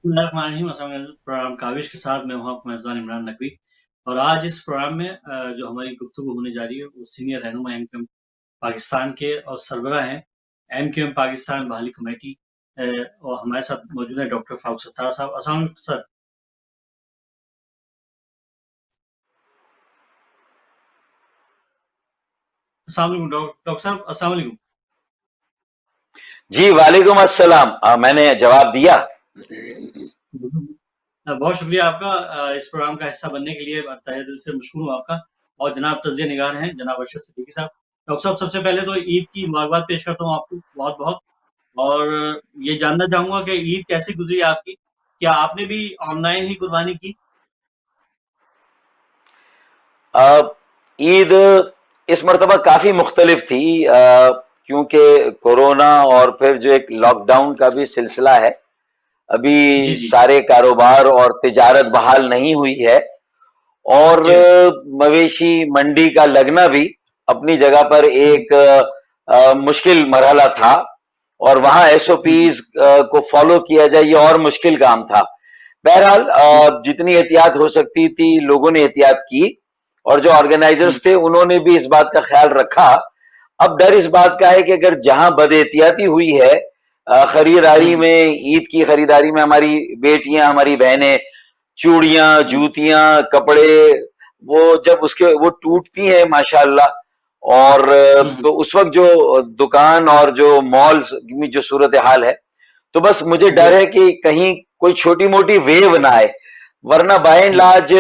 Programme Kaavish के साथ मैं हूँ आपका मेज़बान इमरान नकवी। और आज इस प्रोग्राम में जो हमारी गुफ्तगू होने जा रही है वो सीनियर रहनुमा एमक्यूएम पाकिस्तान के और सरबराह हैं एमक्यूएम पाकिस्तान बहाली कमेटी। और हमारे साथ मौजूद है डॉक्टर फारूक सत्तार साहब। अस्सलाम वालेकुम सर। अस्सलाम वालेकुम डॉक्टर साहब। अस्सलाम वालेकुम। जी वालेकुम अस्सलाम। मैंने जवाब दिया। बहुत शुक्रिया आपका इस प्रोग्राम का हिस्सा बनने के लिए तहे दिल से मशहूर हूँ आपका। और जनाब तजिया निगार हैं जनाब अरशद सिद्दीकी साहब। डॉक्टर साहब सबसे पहले तो ईद की मुबारकबाद पेश करता हूँ आपको बहुत बहुत। और ये जानना चाहूंगा कि ईद कैसी गुजरी आपकी, क्या आपने भी ऑनलाइन ही कुर्बानी की? ईद इस मरतबा काफी मुख्तलिफ थी, क्योंकि कोरोना और फिर जो एक लॉकडाउन का भी सिलसिला है, जी अभी जी सारे कारोबार और तिजारत बहाल नहीं हुई है। और जी मवेशी मंडी का लगना भी अपनी जगह पर हम्म, एक मुश्किल मरहला था, और वहां हम्म, एसओपीज को फॉलो किया जाए ये और मुश्किल काम था। बहरहाल हम्म, जितनी एहतियात हो सकती थी लोगों ने एहतियात की, और जो हम्म, ऑर्गेनाइजर्स थे उन्होंने भी इस बात का ख्याल रखा। अब डर इस बात का है कि अगर जहां बदएहतियाती हुई है खरीदारी हम्म, में, ईद की खरीदारी में, हमारी बेटियां, हमारी बहनें चूड़ियां, हम्म, जूतियां, कपड़े, वो जब उसके वो टूटती हैं माशाअल्लाह, और हम्म, तो उस वक्त जो दुकान और जो मॉल्स में जो सूरत हाल है, तो बस मुझे जी डर है कि कहीं कोई छोटी मोटी वेव ना आए। वरना by and hmm, large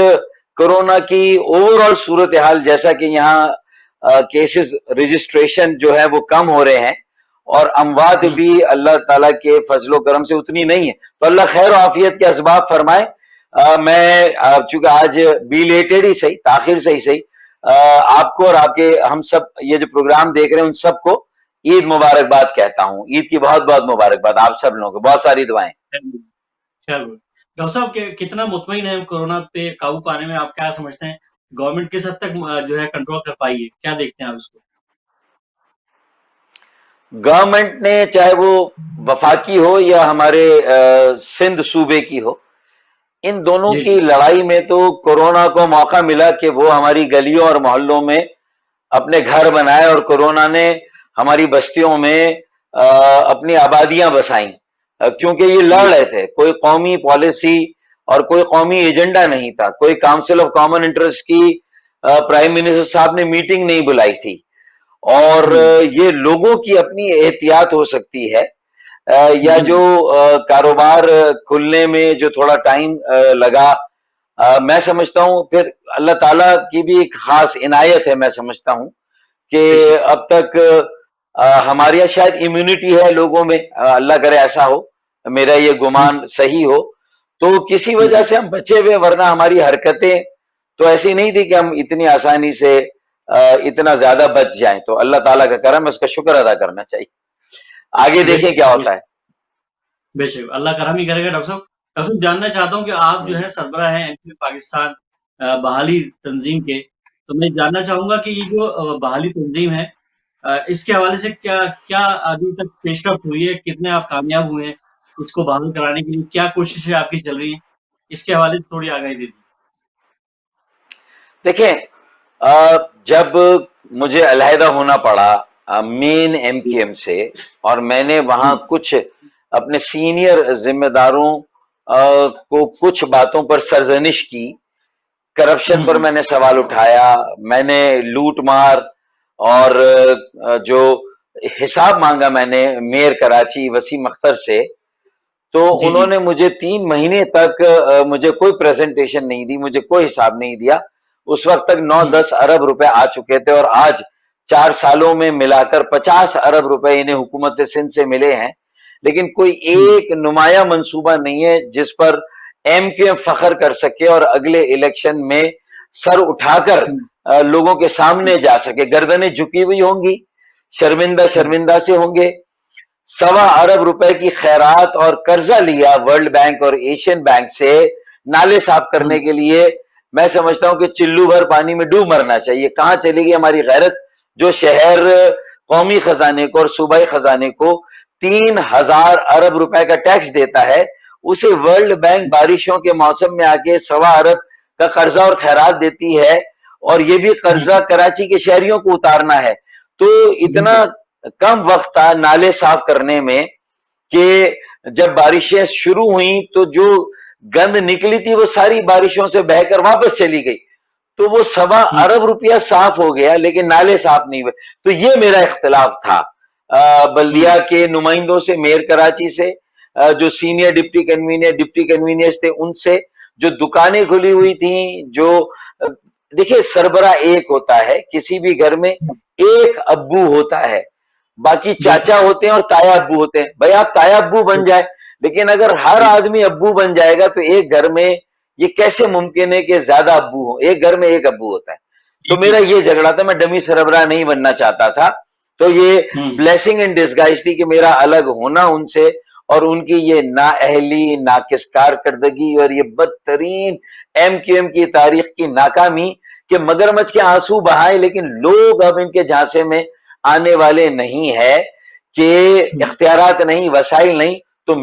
corona की ओवरऑल सूरत हाल, जैसा कि यहाँ केसेस रजिस्ट्रेशन जो है वो कम हो रहे हैं, और अमवात हम्म, भी अल्लाह ताला के फजलो करम से उतनी नहीं है। तो अल्लाह खैर और आफियत के असबाब फरमाए। मैं चूंकि आज बिलेटेड ही सही, ताखिर से ही सही, आपको और आपके हम सब ये जो प्रोग्राम देख रहे हैं उन सबको ईद मुबारकबाद कहता हूँ। ईद की बहुत बहुत मुबारकबाद आप सब लोगों को, बहुत सारी दुआएं। खैर डॉक्टर साहब कितना मुतमईन है कोरोना पे काबू पाने में? आप क्या समझते हैं गवर्नमेंट किस हद तक जो है कंट्रोल कर पाई है? क्या देखते हैं आप इसको? गवर्नमेंट ने, चाहे वो वफाकी हो या हमारे सिंध सूबे की हो, इन दोनों जी की जी लड़ाई में तो कोरोना को मौका मिला कि वो हमारी गलियों और मोहल्लों में अपने घर बनाए, और कोरोना ने हमारी बस्तियों में अपनी आबादियां बसाई, क्योंकि ये लड़ जी रहे थे। कोई कौमी पॉलिसी और कोई कौमी एजेंडा नहीं था, कोई काउंसिल ऑफ कॉमन इंटरेस्ट की प्राइम मिनिस्टर साहब ने मीटिंग नहीं बुलाई थी। और हम्म ये लोगों की अपनी एहतियात हो सकती है, या जी जो जी कारोबार खुलने में जो थोड़ा टाइम लगा, मैं समझता हूं फिर अल्लाह ताला की भी एक खास इनायत है, मैं समझता हूं कि बेशक अब तक हमारे यहाँ शायद इम्यूनिटी है लोगों में, अल्लाह करे ऐसा हो, मेरा ये हम्म गुमान सही हो, तो किसी हम्म वजह से हम बचे हुए। वरना हमारी हरकतें तो ऐसी नहीं थी कि हम इतनी आसानी से इतना ज्यादा बच जाएं। तो अल्लाह ताला का करम है, उसका शुक्र अदा करना चाहिए। आगे देखें बेशक क्या होता है। बेशक अल्लाह करम ही करेगा। डॉक्टर साहब जानना चाहता हूँ कि आप जो हम्म। है सरबराह हैं एमपी पाकिस्तान बहाली तंजीम के। तो मैं जानना चाहूंगा कि ये जो बहाली तंजीम है इसके हवाले से क्या क्या अभी तक पेशरफ्त हुई है, कितने आप कामयाब हुए हैं इसको बहाल कराने के लिए, क्या कोशिशें आपकी चल रही हैं? इसके हवाले से थोड़ी आगाही दे दीजिए। देखें, जब मुझे अलहदा होना पड़ा मेन जी एमक्यूएम से, और मैंने वहां हम्म कुछ अपने सीनियर जिम्मेदारों को कुछ बातों पर सरजनिश की, करप्शन पर हम्म मैंने सवाल उठाया, मैंने लूट मार और जो हिसाब मांगा मैंने मेयर कराची वसीम अख्तर से, तो जी जी उन्होंने मुझे 3 महीने तक मुझे कोई प्रेजेंटेशन नहीं दी, मुझे कोई हिसाब नहीं दिया। उस वक्त तक नौ हम्म दस अरब रुपए आ चुके थे, और आज 4 सालों में मिलाकर 50 अरब रुपए इन्हें हुकूमत सिंध से मिले हैं। लेकिन कोई हम्म एक नुमाया मंसूबा नहीं है जिस पर एमक्यूएम फख्र कर सके और अगले इलेक्शन में सर उठाकर हम्म लोगों के सामने जा सके। गर्दनें झुकी हुई होंगी, शर्मिंदा हम्म शर्मिंदा से होंगे। 1.25 अरब रुपए की खैरात और कर्जा लिया वर्ल्ड बैंक और एशियन बैंक से नाले साफ करने हम्म के लिए। मैं समझता हूं कि चिल्लू भर पानी में डूब मरना चाहिए। कहां चली गई हमारी गैरत, जो शहर कौमी खजाने को और सूबाई खजाने को 3,000 अरब रुपए का टैक्स देता है, उसे वर्ल्ड बैंक बारिशों के मौसम में आके 1.25 अरब का कर्जा और खैरात देती है, और ये भी कर्जा कराची के शहरियों को उतारना है। तो इतना कम वक्त था नाले साफ करने में कि जब बारिशें शुरू हुई तो जो गंद निकली थी वो सारी बारिशों से बहकर वापस चली गई। तो वो 1.25 अरब रुपया साफ हो गया, लेकिन नाले साफ नहीं हुए। तो ये मेरा इख्तिलाफ था बल्दिया के नुमाइंदों से, मेयर कराची से, जो सीनियर डिप्टी कन्वीनियर्स थे उनसे, जो दुकानें खुली हुई थी, जो देखिए सरबरा एक होता है, किसी भी घर में एक अब्बू होता है, बाकी चाचा होते हैं और ताया अब्बू होते हैं। भाई आप ताया अब्बू बन जाए, लेकिन अगर हर आदमी अब्बू बन जाएगा तो एक घर में ये कैसे मुमकिन है कि ज्यादा अब्बू हो? एक घर में एक अब्बू होता है। तो मेरा ये झगड़ा था, मैं डमी सरबराह नहीं बनना चाहता था। तो ये ब्लेसिंग इन डिस्गाइज थी कि मेरा अलग होना उनसे, और उनकी ये नाअहली, नाकिस कारकर्दगी और ये बदतरीन MQM की तारीख की नाकामी कि मगरमच्छ के आंसू बहाए, लेकिन लोग अब इनके झांसे में आने वाले नहीं है कि इख्तियारात नहीं, वसाइल नहीं। तो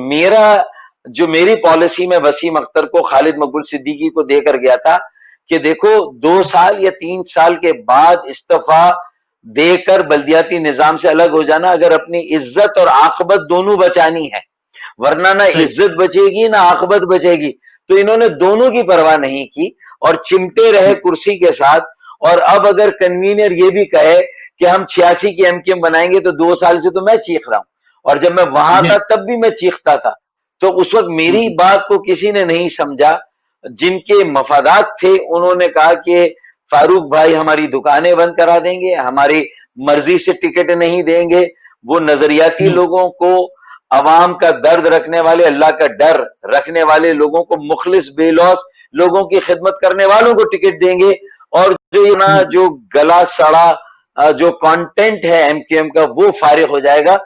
जो मेरी पॉलिसी में वसीम अख्तर को, खालिद मकबूल सिद्दीकी को देकर गया था कि देखो 2 साल या 3 साल के बाद इस्तीफा देकर बल्दियाती निजाम से अलग हो जाना, अगर अपनी इज्जत और आखबत दोनों बचानी है, वरना ना इज्जत बचेगी ना आखबत बचेगी। तो इन्होंने दोनों की परवाह नहीं की और चिमटे रहे कुर्सी के साथ। और अब अगर कन्वीनर ये भी कहे कि हम 86 की MQM बनाएंगे, तो 2 साल से तो मैं चीख रहा हूं, और जब मैं वहां था तब भी मैं चीखता था। तो उस वक्त मेरी बात को किसी ने नहीं समझा। जिनके मफादात थे उन्होंने कहा कि फारूक भाई हमारी दुकानें बंद करा देंगे, हमारी मर्जी से टिकट नहीं देंगे। वो नजरियाती लोगों को, अवाम का दर्द रखने वाले, अल्लाह का डर रखने वाले लोगों को, मुखलिस बेलौस लोगों की खिदमत करने वालों को टिकट देंगे। और जो गला सड़ा जो कंटेंट है MQM का वो फारिग हो जाएगा।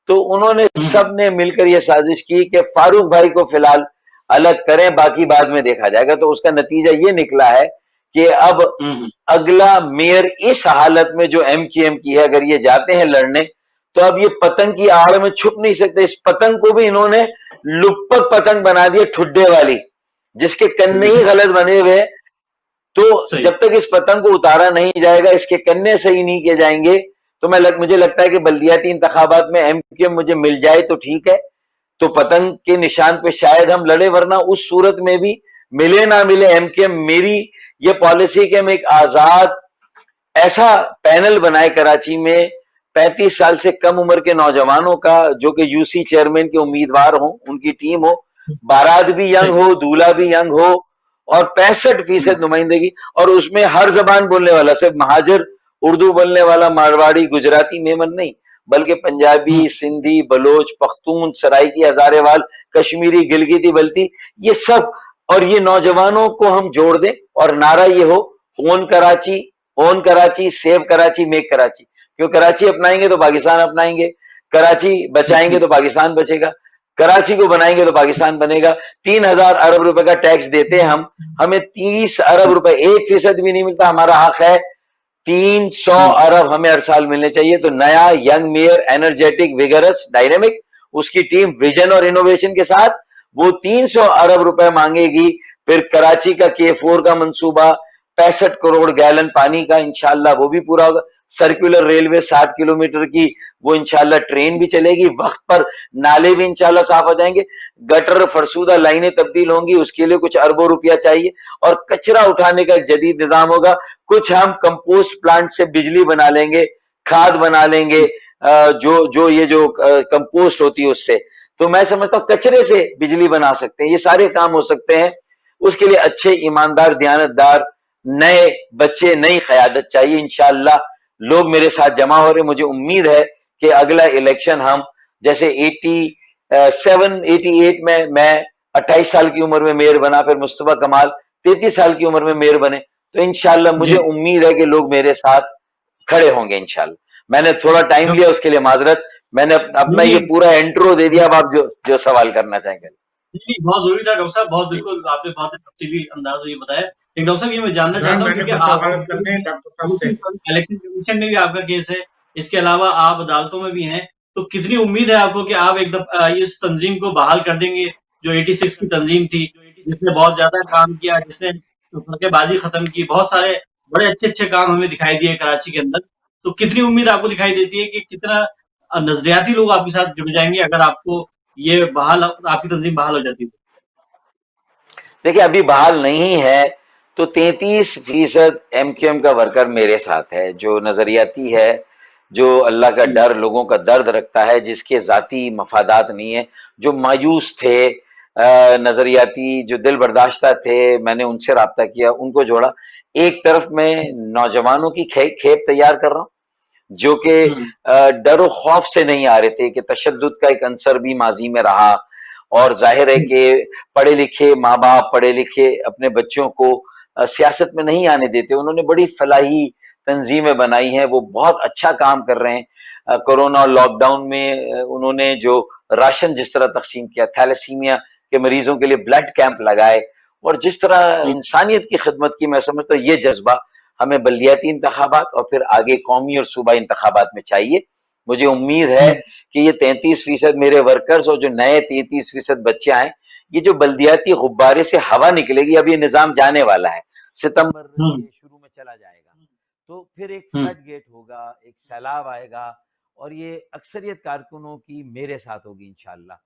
तो उन्होंने सबने मिलकर यह साजिश की कि फारूक भाई को फिलहाल अलग करें, बाकी बाद में देखा जाएगा। तो उसका नतीजा ये निकला है कि अब अगला मेयर इस हालत में जो MQM की है, अगर ये जाते हैं लड़ने, तो अब ये पतंग की आड़ में छुप नहीं सकते। इस पतंग को भी इन्होंने लुप्पक पतंग बना दिया, ठुड्डे वाली, जिसके कन्ने ही गलत बने हुए। तो जब तक इस पतंग को उतारा नहीं जाएगा, इसके कन्ने सही नहीं किए जाएंगे, तो मुझे लगता है कि बल्दियाती इंतखाबात में MQM मुझे मिल जाए तो ठीक है, तो पतंग के निशान पे शायद हम लड़े, वरना उस सूरत में भी मिले ना मिले MQM, मेरी ये पॉलिसी कि हम एक आजाद ऐसा पैनल बनाए कराची में 35 साल से कम उम्र के नौजवानों का, जो कि UC चेयरमैन के उम्मीदवार हो, उनकी टीम हो, बारात भी यंग हो, दूल्हा भी यंग हो, और 65% नुमाइंदगी, और उसमें हर जबान बोलने वाला, सिर्फ महाजर उर्दू बोलने वाला, मारवाड़ी, गुजराती, मेमन नहीं, बल्कि पंजाबी, सिंधी, बलोच, पख्तून, सराइकी, हजारेवाल, कश्मीरी, गिलगिती, बल्ती, ये सब। और ये नौजवानों को हम जोड़ दें और नारा ये हो, own Karachi, save Karachi, make Karachi. क्यों कराची अपनाएंगे तो पाकिस्तान अपनाएंगे, कराची बचाएंगे तो पाकिस्तान बचेगा, कराची को बनाएंगे तो पाकिस्तान बनेगा। 3,000 अरब रुपए का टैक्स देते हैं हम, हमें 30 अरब रुपए, 1% भी नहीं मिलता, हमारा हक है। 300 अरब हमें हर साल मिलने चाहिए। तो नया young mayor, energetic, vigorous, dynamic, उसकी टीम विजन और इनोवेशन के साथ वो 300 अरब रुपए मांगेगी। फिर कराची का K4 का मंसूबा 65 करोड़ गैलन पानी का, इंशाल्लाह वो भी पूरा होगा। सर्कुलर रेलवे 60 किलोमीटर की, वो इंशाल्लाह ट्रेन भी चलेगी वक्त पर, नाले भी इंशाल्लाह साफ हो जाएंगे, गटर फरसूदा लाइनें तब्दील होंगी, उसके लिए कुछ अरबों रुपया चाहिए, और कचरा उठाने का जदीद निजाम होगा। कुछ हम कंपोस्ट प्लांट से बिजली बना लेंगे, खाद बना लेंगे, जो कंपोस्ट होती है उससे। तो मैं समझता हूं कचरे से बिजली बना सकते हैं, ये सारे काम हो सकते हैं। उसके लिए अच्छे, ईमानदार, दियानतदार नए बच्चे, नई क़यादत चाहिए। इंशाअल्लाह लोग मेरे साथ जमा हो रहे, मुझे उम्मीद है कि अगला इलेक्शन हम जैसे 88 में मैं 28 साल की उम्र में मेयर बना, फिर मुस्तफा कमाल 33 साल की उम्र में मेयर बने, तो इंशाअल्लाह मुझे उम्मीद है कि लोग मेरे साथ खड़े होंगे इंशाअल्लाह। मैंने थोड़ा टाइम लिया, उसके लिए माजरत। मैंने अपना ये पूरा इंट्रो दे दिया। अब आप जो सवाल करना चाहेंगे। जी, बहुत ज़रूरी था डॉक्टर साहब, बहुत बिल्कुल आपने बहुत तफ़सीली अंदाज़ में ये बताया। लेकिन डॉक्टर साहब ये मैं जानना चाहता हूँ, क्योंकि आप इलेक्शन कमीशन में भी आपका केस है, इसके अलावा आप अदालतों में भी हैं, तो कितनी उम्मीद है आपको कि आप इस तंजीम को बहाल कर देंगे जो 86 की तंजीम थी, जिसने बहुत ज्यादा काम किया, जिसने फटकेबाजी खत्म की, बहुत सारे बड़े अच्छे अच्छे काम हमें दिखाई दिए कराची के अंदर। तो कितनी उम्मीद आपको दिखाई देती है कि कितना नजरियाती लोग आपके साथ जुड़ जाएंगे अगर आपको ये बहाल, आपकी तंजीम बहाल हो जाती है? देखिए अभी बहाल नहीं है तो 33% एमक्यूएम का वर्कर मेरे साथ है, जो नजरियाती है, जो अल्लाह का हम्म, डर, लोगों का दर्द रखता है, जिसके जाती मफादात नहीं है, जो मायूस थे, नजरियाती जो दिल बर्दाश्ता थे, मैंने उनसे राब्ता किया, उनको जोड़ा। एक तरफ मैं नौजवानों की खेप तैयार कर रहा हूं, जो कि हम्म, डर खौफ से नहीं आ रहे थे, कि तशद्दुद का एक अंसर भी माजी में रहा। और जाहिर है हम्म, कि पढ़े लिखे माँ बाप, पढ़े लिखे अपने बच्चों को सियासत में नहीं आने देते। उन्होंने बड़ी फलाही तंजीमें बनाई हैं, वो बहुत अच्छा काम कर रहे हैं। कोरोना और लॉकडाउन में उन्होंने जो राशन जिस तरह तकसीम किया, थैलेसीमिया के मरीजों के लिए ब्लड कैंप लगाए, और जिस तरह हम्म, इंसानियत की खिदमत की, मैं समझता हूँ ये जज्बा हमें बल्दियाती इंतखाबात और फिर आगे कौमी और सूबाई इंतखाबात में चाहिए। मुझे उम्मीद है हम्म, कि ये 33% मेरे वर्कर्स और जो नए 33% बच्चे आए, ये जो बल्दियाती गुब्बारे से हवा निकलेगी, अब ये निजाम जाने वाला है, सितंबर हम्म, के शुरू में चला जाएगा, तो फिर एक हम्म, फ्लड गेट होगा, एक सैलाब आएगा, और ये अक्सरियत कारकुनों की मेरे साथ होगी इंशाल्लाह।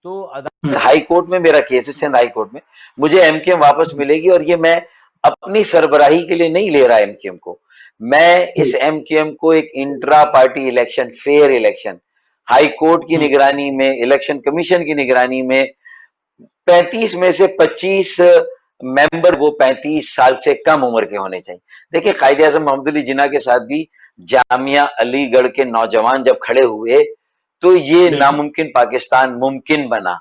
तो हम्म, हाई कोर्ट में मेरा केस है, सिंध हाई कोर्ट में, मुझे एमकेएम वापस मिलेगी, और ये मैं अपनी सरबराही के लिए नहीं ले रहा एमकेएम को। मैं हम्म, इस एमकेएम को एक intra party election, fair election, high court की हम्म, निगरानी में, इलेक्शन कमीशन की निगरानी में, 35 में से 25 मेंबर वो 35 साल से कम उम्र के होने चाहिए। देखिए कायदे आजम मोहम्मद अली जिन्ना के साथ भी जामिया अलीगढ़ के नौजवान जब खड़े हुए, तो ये बिल्कुल। नामुमकिन पाकिस्तान मुमकिन बना।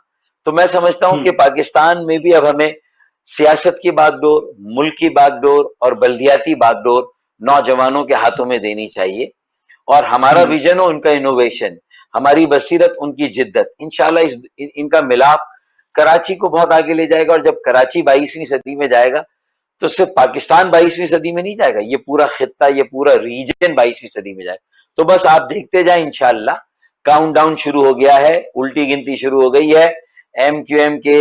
तो मैं समझता हूं कि हम्म, पाकिस्तान में भी अब हमें सियासत की बागडोर, मुल्क की बागडोर और बल्दियाती बागडोर नौजवानों के हाथों में देनी चाहिए। और हमारा हम्म, विजन हो, उनका इनोवेशन, हमारी बसीरत, उनकी जिद्दत, इंशाल्लाह इनका मिलाप कराची को बहुत आगे ले जाएगा। और जब कराची 22वीं सदी में जाएगा, तो सिर्फ पाकिस्तान 22वीं सदी में नहीं जाएगा, ये पूरा खित्ता, ये पूरा रीजन 22वीं सदी में जाएगा। तो बस आप देखते जाए, इंशाल्लाह काउंटडाउन शुरू हो गया है, उल्टी गिनती शुरू हो गई है। एमक्यूएम के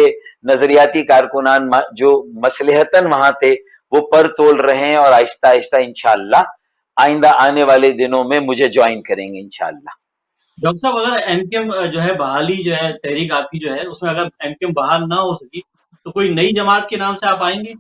नजरियाती कारकुनान जो मसलहतन वहां थे, वो पर तोल रहे हैं, और आहिस्ता आहिस्ता इंशाल्लाह आइंदा आने वाले दिनों में मुझे ज्वाइन करेंगे इंशाल्लाह। डॉक्टर साहब, अगर एमकेएम जो है बहाली, जो है तहरीक आपकी जो है, उसमें अगर एमकेएम बहाल ना हो सकी, तो कोई नई जमात के नाम से आप आएंगे?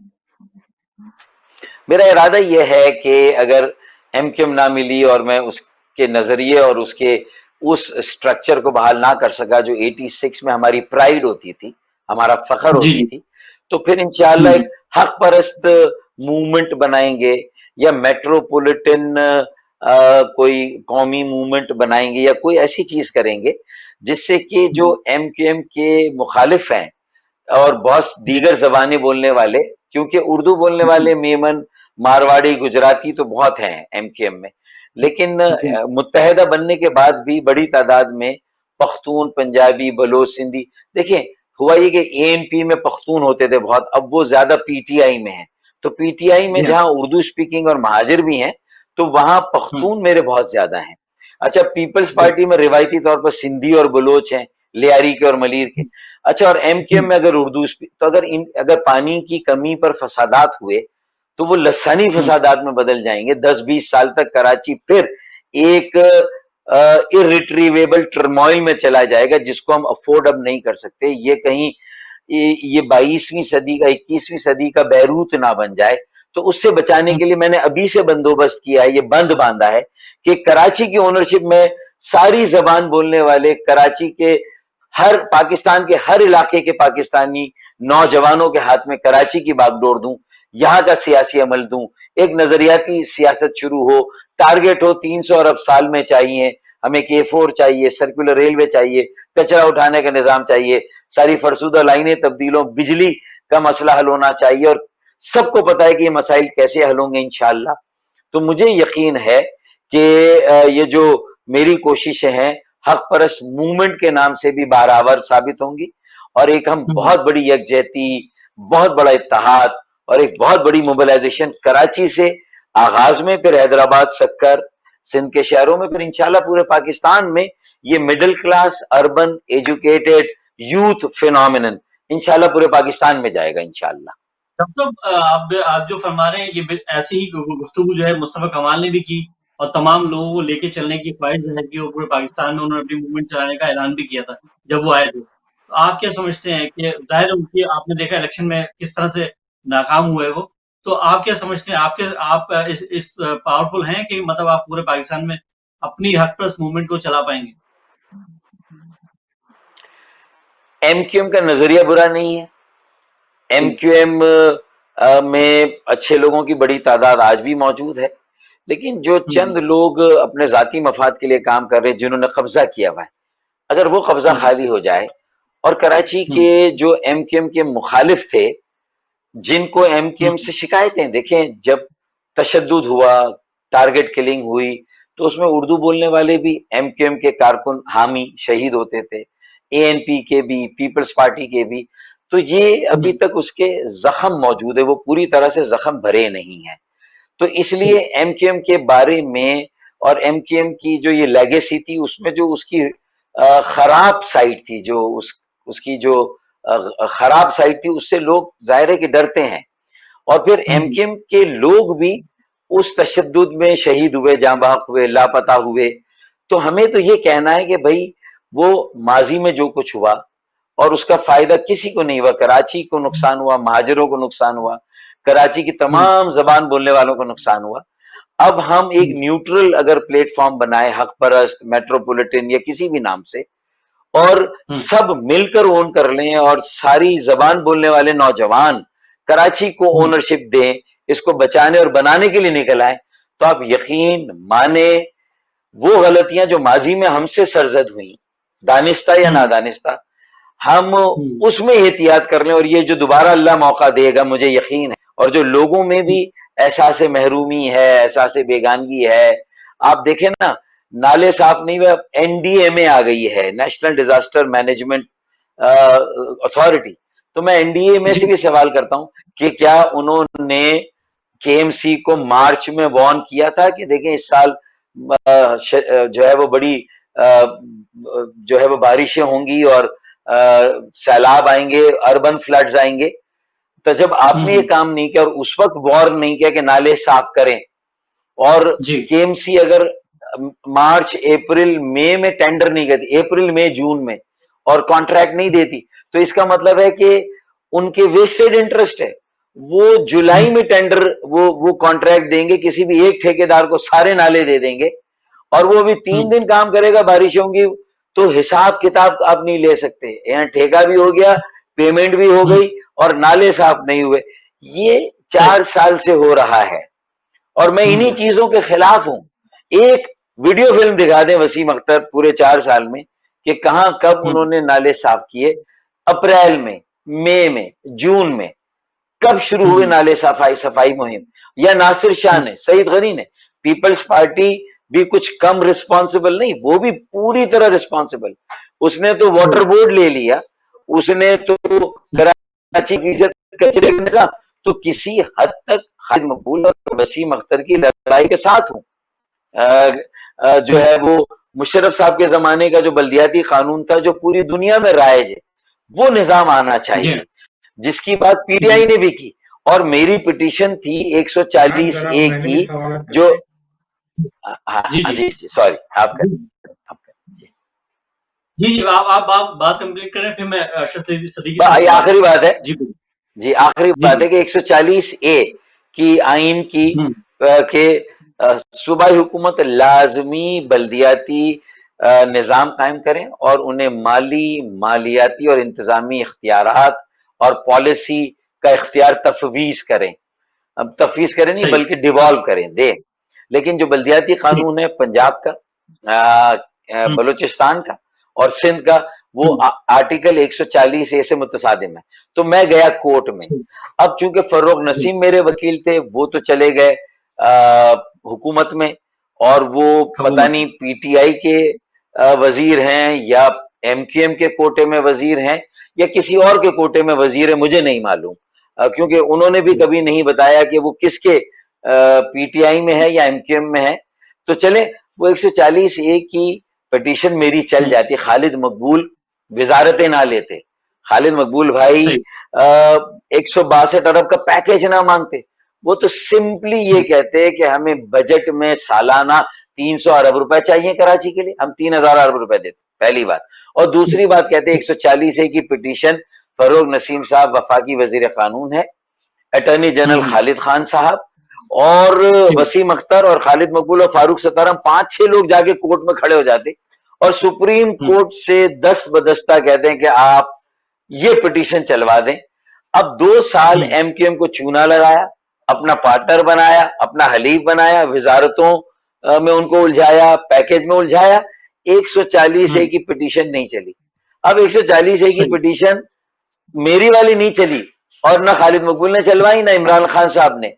मेरा इरादा यह है कि अगर एमक्यूएम ना मिली और मैं उसके नजरिए और उसके उस स्ट्रक्चर को बहाल ना कर सका, जो 86 में हमारी प्राइड होती थी, हमारा फखर जी, होती जी। थी, तो फिर इंशाल्लाह हम्म, एक हक परस्त मूवमेंट बनाएंगे, या मेट्रोपॉलिटन कोई कौमी मूवमेंट बनाएंगे, या कोई ऐसी चीज करेंगे जिससे कि जो हम्म, एमक्यूएम के मुखालिफ हैं और बहुत जी, दीगर जबानें बोलने वाले, क्योंकि उर्दू बोलने जी, वाले मेमन, मारवाड़ी, गुजराती तो बहुत हैं एमकेएम में, लेकिन जी, मुत्तहदा बनने के बाद भी बड़ी तादाद में पख्तून, पंजाबी, बलोच, सिंधी, देखिए हुआ ये कि एएनपी में पख्तून होते थे बहुत, अब वो ज्यादा पीटीआई में है। तो पीटीआई में जी हाँ। जहां उर्दू स्पीकिंग और महाजिर भी हैं, तो वहां हम्म, पख्तून मेरे बहुत ज्यादा हैं। अच्छा, पीपल्स पार्टी बिल्कुल। में रिवायती तौर पर सिंधी और बलोच हैं, लियारी के और मलिर के। अच्छा, और एमकेएम हम्म, में अगर उर्दू, तो अगर पानी की कमी पर फसादात हुए, तो वो लसानी हम्म, फसादात में बदल जाएंगे। 10-20 साल तक कराची फिर एक इरिट्रीवेबल टर्मोइल में चला जाएगा, जिसको हम अफोर्ड अब नहीं कर सकते। ये कहीं ये 22वीं सदी का, 21वीं सदी का बैरूत ना बन जाए। तो उससे बचाने हम्म, के लिए मैंने अभी से बंदोबस्त किया है, ये बंद बांधा है कि कराची की ओनरशिप में सारी जबान बोलने वाले, कराची के हर, पाकिस्तान के हर इलाके के पाकिस्तानी नौजवानों के हाथ में कराची की बागडोर दूं, यहां का सियासी अमल दूं, एक नजरियाती सियासत शुरू हो, टारगेट हो 300 अरब साल में चाहिए, हमें K4 चाहिए, सर्कुलर रेलवे चाहिए, कचरा उठाने का निजाम चाहिए, सारी फरसुदा लाइनें तब्दील हो, बिजली का मसला हल होना चाहिए, और सबको पता है कि ये मसाइल कैसे हल होंगे इंशाल्लाह। तो मुझे यकीन है कि ये जो मेरी कोशिशें हैं, हक परस्त मूवमेंट के नाम से भी बारावर साबित होंगी, और एक हम हम्म, बहुत बड़ी यकजहती, बहुत बड़ा इत्तेहाद और एक बहुत बड़ी मोबिलाइजेशन कराची से आगाज में, फिर हैदराबाद, सक्कर, सिंध के शहरों में, फिर इंशाल्लाह पूरे पाकिस्तान में ये middle class, urban, educated youth phenomenon इंशाल्लाह पूरे पाकिस्तान में जाएगा इंशाल्लाह। डॉक्टर साहब, आप जो फरमा रहे हैं ये ऐसी ही गुफ्तगू जो है मुस्तफा कमाल ने भी की, और तमाम लोगों को लेके चलने की ख्वाहिश जो है कि वो पूरे पाकिस्तान में उन्होंने अपनी मूवमेंट चलाने का ऐलान भी किया था जब वो आए थे। तो आप क्या समझते हैं कि जाहिर है उनकी, आपने देखा इलेक्शन में किस तरह से नाकाम हुए वो, तो आप क्या समझते हैं, आप इस पावरफुल हैं कि मतलब आप पूरे पाकिस्तान में अपनी हक परस्त मूवमेंट को चला पाएंगे? एमक्यूएम का नजरिया बुरा नहीं है। एमक्यूएम में अच्छे लोगों की बड़ी तादाद आज भी मौजूद है, लेकिन जो चंद लोग अपने जाती मफाद के लिए काम कर रहे हैं, जिन्होंने कब्जा किया हुआ है, अगर वो कब्जा खाली हो जाए, और कराची के जो एमक्यूएम के मुखालिफ थे, जिनको एमक्यूएम से शिकायतें, देखें जब तशद्दुद हुआ, टारगेट किलिंग हुई, तो उसमें उर्दू बोलने वाले भी एमक्यूएम के कारकुन हामी शहीद होते थे, एएनपी के भी, पीपल्स पार्टी के भी। तो ये अभी तक उसके जख्म मौजूद है, वो पूरी तरह से जख्म भरे नहीं है। तो इसलिए एमक्यूएम के बारे में और एमक्यूएम की जो ये लेगेसी थी, उसमें जो उसकी खराब साइड थी, जो उसकी जो खराब साइड थी, उससे लोग जाहिर है कि डरते हैं। और फिर एमक्यूएम के लोग भी उस तशद्दुद में शहीद हुए, जाँ बहक हुए, लापता हुए। तो हमें तो ये कहना है कि भाई वो माजी में जो कुछ हुआ और उसका फायदा किसी को नहीं हुआ, कराची को नुकसान हुआ, महाजरों को नुकसान हुआ, कराची की तमाम जबान बोलने वालों को नुकसान हुआ। अब हम एक न्यूट्रल अगर प्लेटफॉर्म बनाए, हक परस्त, मेट्रोपॉलिटन या किसी भी नाम से, और सब मिलकर ओन कर लें और सारी जबान बोलने वाले नौजवान कराची को ओनरशिप दें, इसको बचाने और बनाने के लिए निकल आए, तो आप यकीन माने वो गलतियां जो माजी में हमसे सरजद हुई, दानिस्ता या नादानिस्ता, हम उसमें एहतियात कर लें। और ये जो दोबारा अल्लाह मौका देगा, मुझे यकीन है, और जो लोगों में भी एहसास महरूमी है, एहसास बेगानगी है, आप देखें ना, नाले साफ नहीं हुए, एनडीएमए आ गई है, नेशनल डिजास्टर मैनेजमेंट अथॉरिटी। तो मैं एनडीएमए से भी सवाल करता हूं कि क्या उन्होंने केएमसी को मार्च में वार्न किया था कि देखें इस साल जो है वो बड़ी जो है वो बारिशें होंगी और सैलाब आएंगे, अर्बन फ्लड्स आएंगे। तो जब आपने ये काम नहीं किया और उस वक्त वार्न नहीं किया कि नाले साफ करें, और केएमसी अगर मार्च अप्रैल मई में टेंडर नहीं करती, अप्रैल मई जून में, और कॉन्ट्रैक्ट नहीं देती, तो इसका मतलब है कि उनके वेस्टेड इंटरेस्ट है। वो जुलाई में टेंडर, वो कॉन्ट्रैक्ट देंगे किसी भी एक ठेकेदार को, सारे नाले दे देंगे, और वो अभी 3 दिन काम करेगा, बारिशों की, तो हिसाब किताब आप नहीं ले सकते। यहाँ ठेका भी हो गया, पेमेंट भी हो गई, और नाले साफ नहीं हुए। ये 4 साल से हो रहा है, और मैं इन्हीं चीजों के खिलाफ हूं। एक वीडियो फिल्म दिखा दें वसीम अख्तर पूरे 4 साल में कि कहां कब उन्होंने नाले साफ किए, अप्रैल में, मई में, जून में, कब शुरू हुए नाले सफाई मुहिम, या नासिर शाह ने, सईद गनी ने। पीपल्स पार्टी भी कुछ कम रिस्पॉन्सिबल नहीं, वो भी पूरी तरह रिस्पॉन्सिबल। उसने तो वाटर बोर्ड ले लिया, उसने तो कराची की इज्जत कचरे में रखा। तो किसी हद तक खालिद मकबूल और वसीम अख्तर की लड़ाई के साथ हूं। जो है वो मुशर्रफ साहब के जमाने का जो बल्दियाती कानून था, जो पूरी दुनिया में राइज है, वो निजाम आना चाहिए, जिसकी बात पीटीआई ने भी की। और मेरी पिटीशन थी 140A की, जो हाँ जी सॉरी, आपका जी आप बात कंप्लीट करें, फिर मैं सदीकी आखिरी बात है जी, आखिरी बात है कि 140A की आइन की के सूबाई हुकूमत लाजमी बल्दियाती निज़ाम कायम करें और उन्हें मालियाती और इंतजामी इख्तियारात और पॉलिसी का इख्तियार तफवीज करें। अब तफवीज करें नहीं बल्कि डिवॉल्व करें दे। लेकिन जो बल्दियाती कानून है पंजाब का, बलूचिस्तान का और सिंध का, वो आर्टिकल 140A से मुतसादिम है। तो मैं गया कोर्ट में। अब चूंकि फर्रुख नसीम मेरे वकील थे, वो तो चले गए हुकूमत में, और वो पता नहीं पीटीआई के वजीर हैं या एमक्यूएम के कोटे में वजीर हैं या किसी और के कोटे में वजीर है, मुझे नहीं मालूम, क्योंकि उन्होंने भी कभी नहीं बताया कि वो किसके पीटीआई में है या एमक्यूएम में है। तो चले, वो 140A की पिटीशन मेरी चल जाती, खालिद मकबूल वजारतें ना लेते, खालिद मकबूल भाई सही 162 अरब का पैकेज ना मांगते, वो तो सिंपली ये सही कहते हैं कि हमें बजट में सालाना 300 अरब रुपए चाहिए कराची के लिए, हम 3000 अरब रुपए देते, पहली बात। और दूसरी बात कहते हैं 140 की पिटीशन फरोग नसीम साहब वफाकी वजीर कानून है, अटॉर्नी जनरल हम्म, खालिद खान साहब और ठीक वसीम अख्तर और खालिद मकबूल और फारूक सत्तार, हम 5-6 लोग जाके कोर्ट में खड़े हो जाते और सुप्रीम हम्म, कोर्ट से दस्त बदस्ता कहते हैं कि आप ये पिटीशन चलवा दें। अब 2 साल हम्म, एमक्यूएम को चूना लगाया, अपना पार्टनर बनाया, अपना हलीफ बनाया, वजारतों में उनको उलझाया, पैकेज में उलझाया, 140 हम्म, की पिटीशन नहीं चली। अब 140 की सही पिटीशन मेरी वाली नहीं चली और ना खालिद मकबूल ने चलवाई ना इमरान खान साहब ने।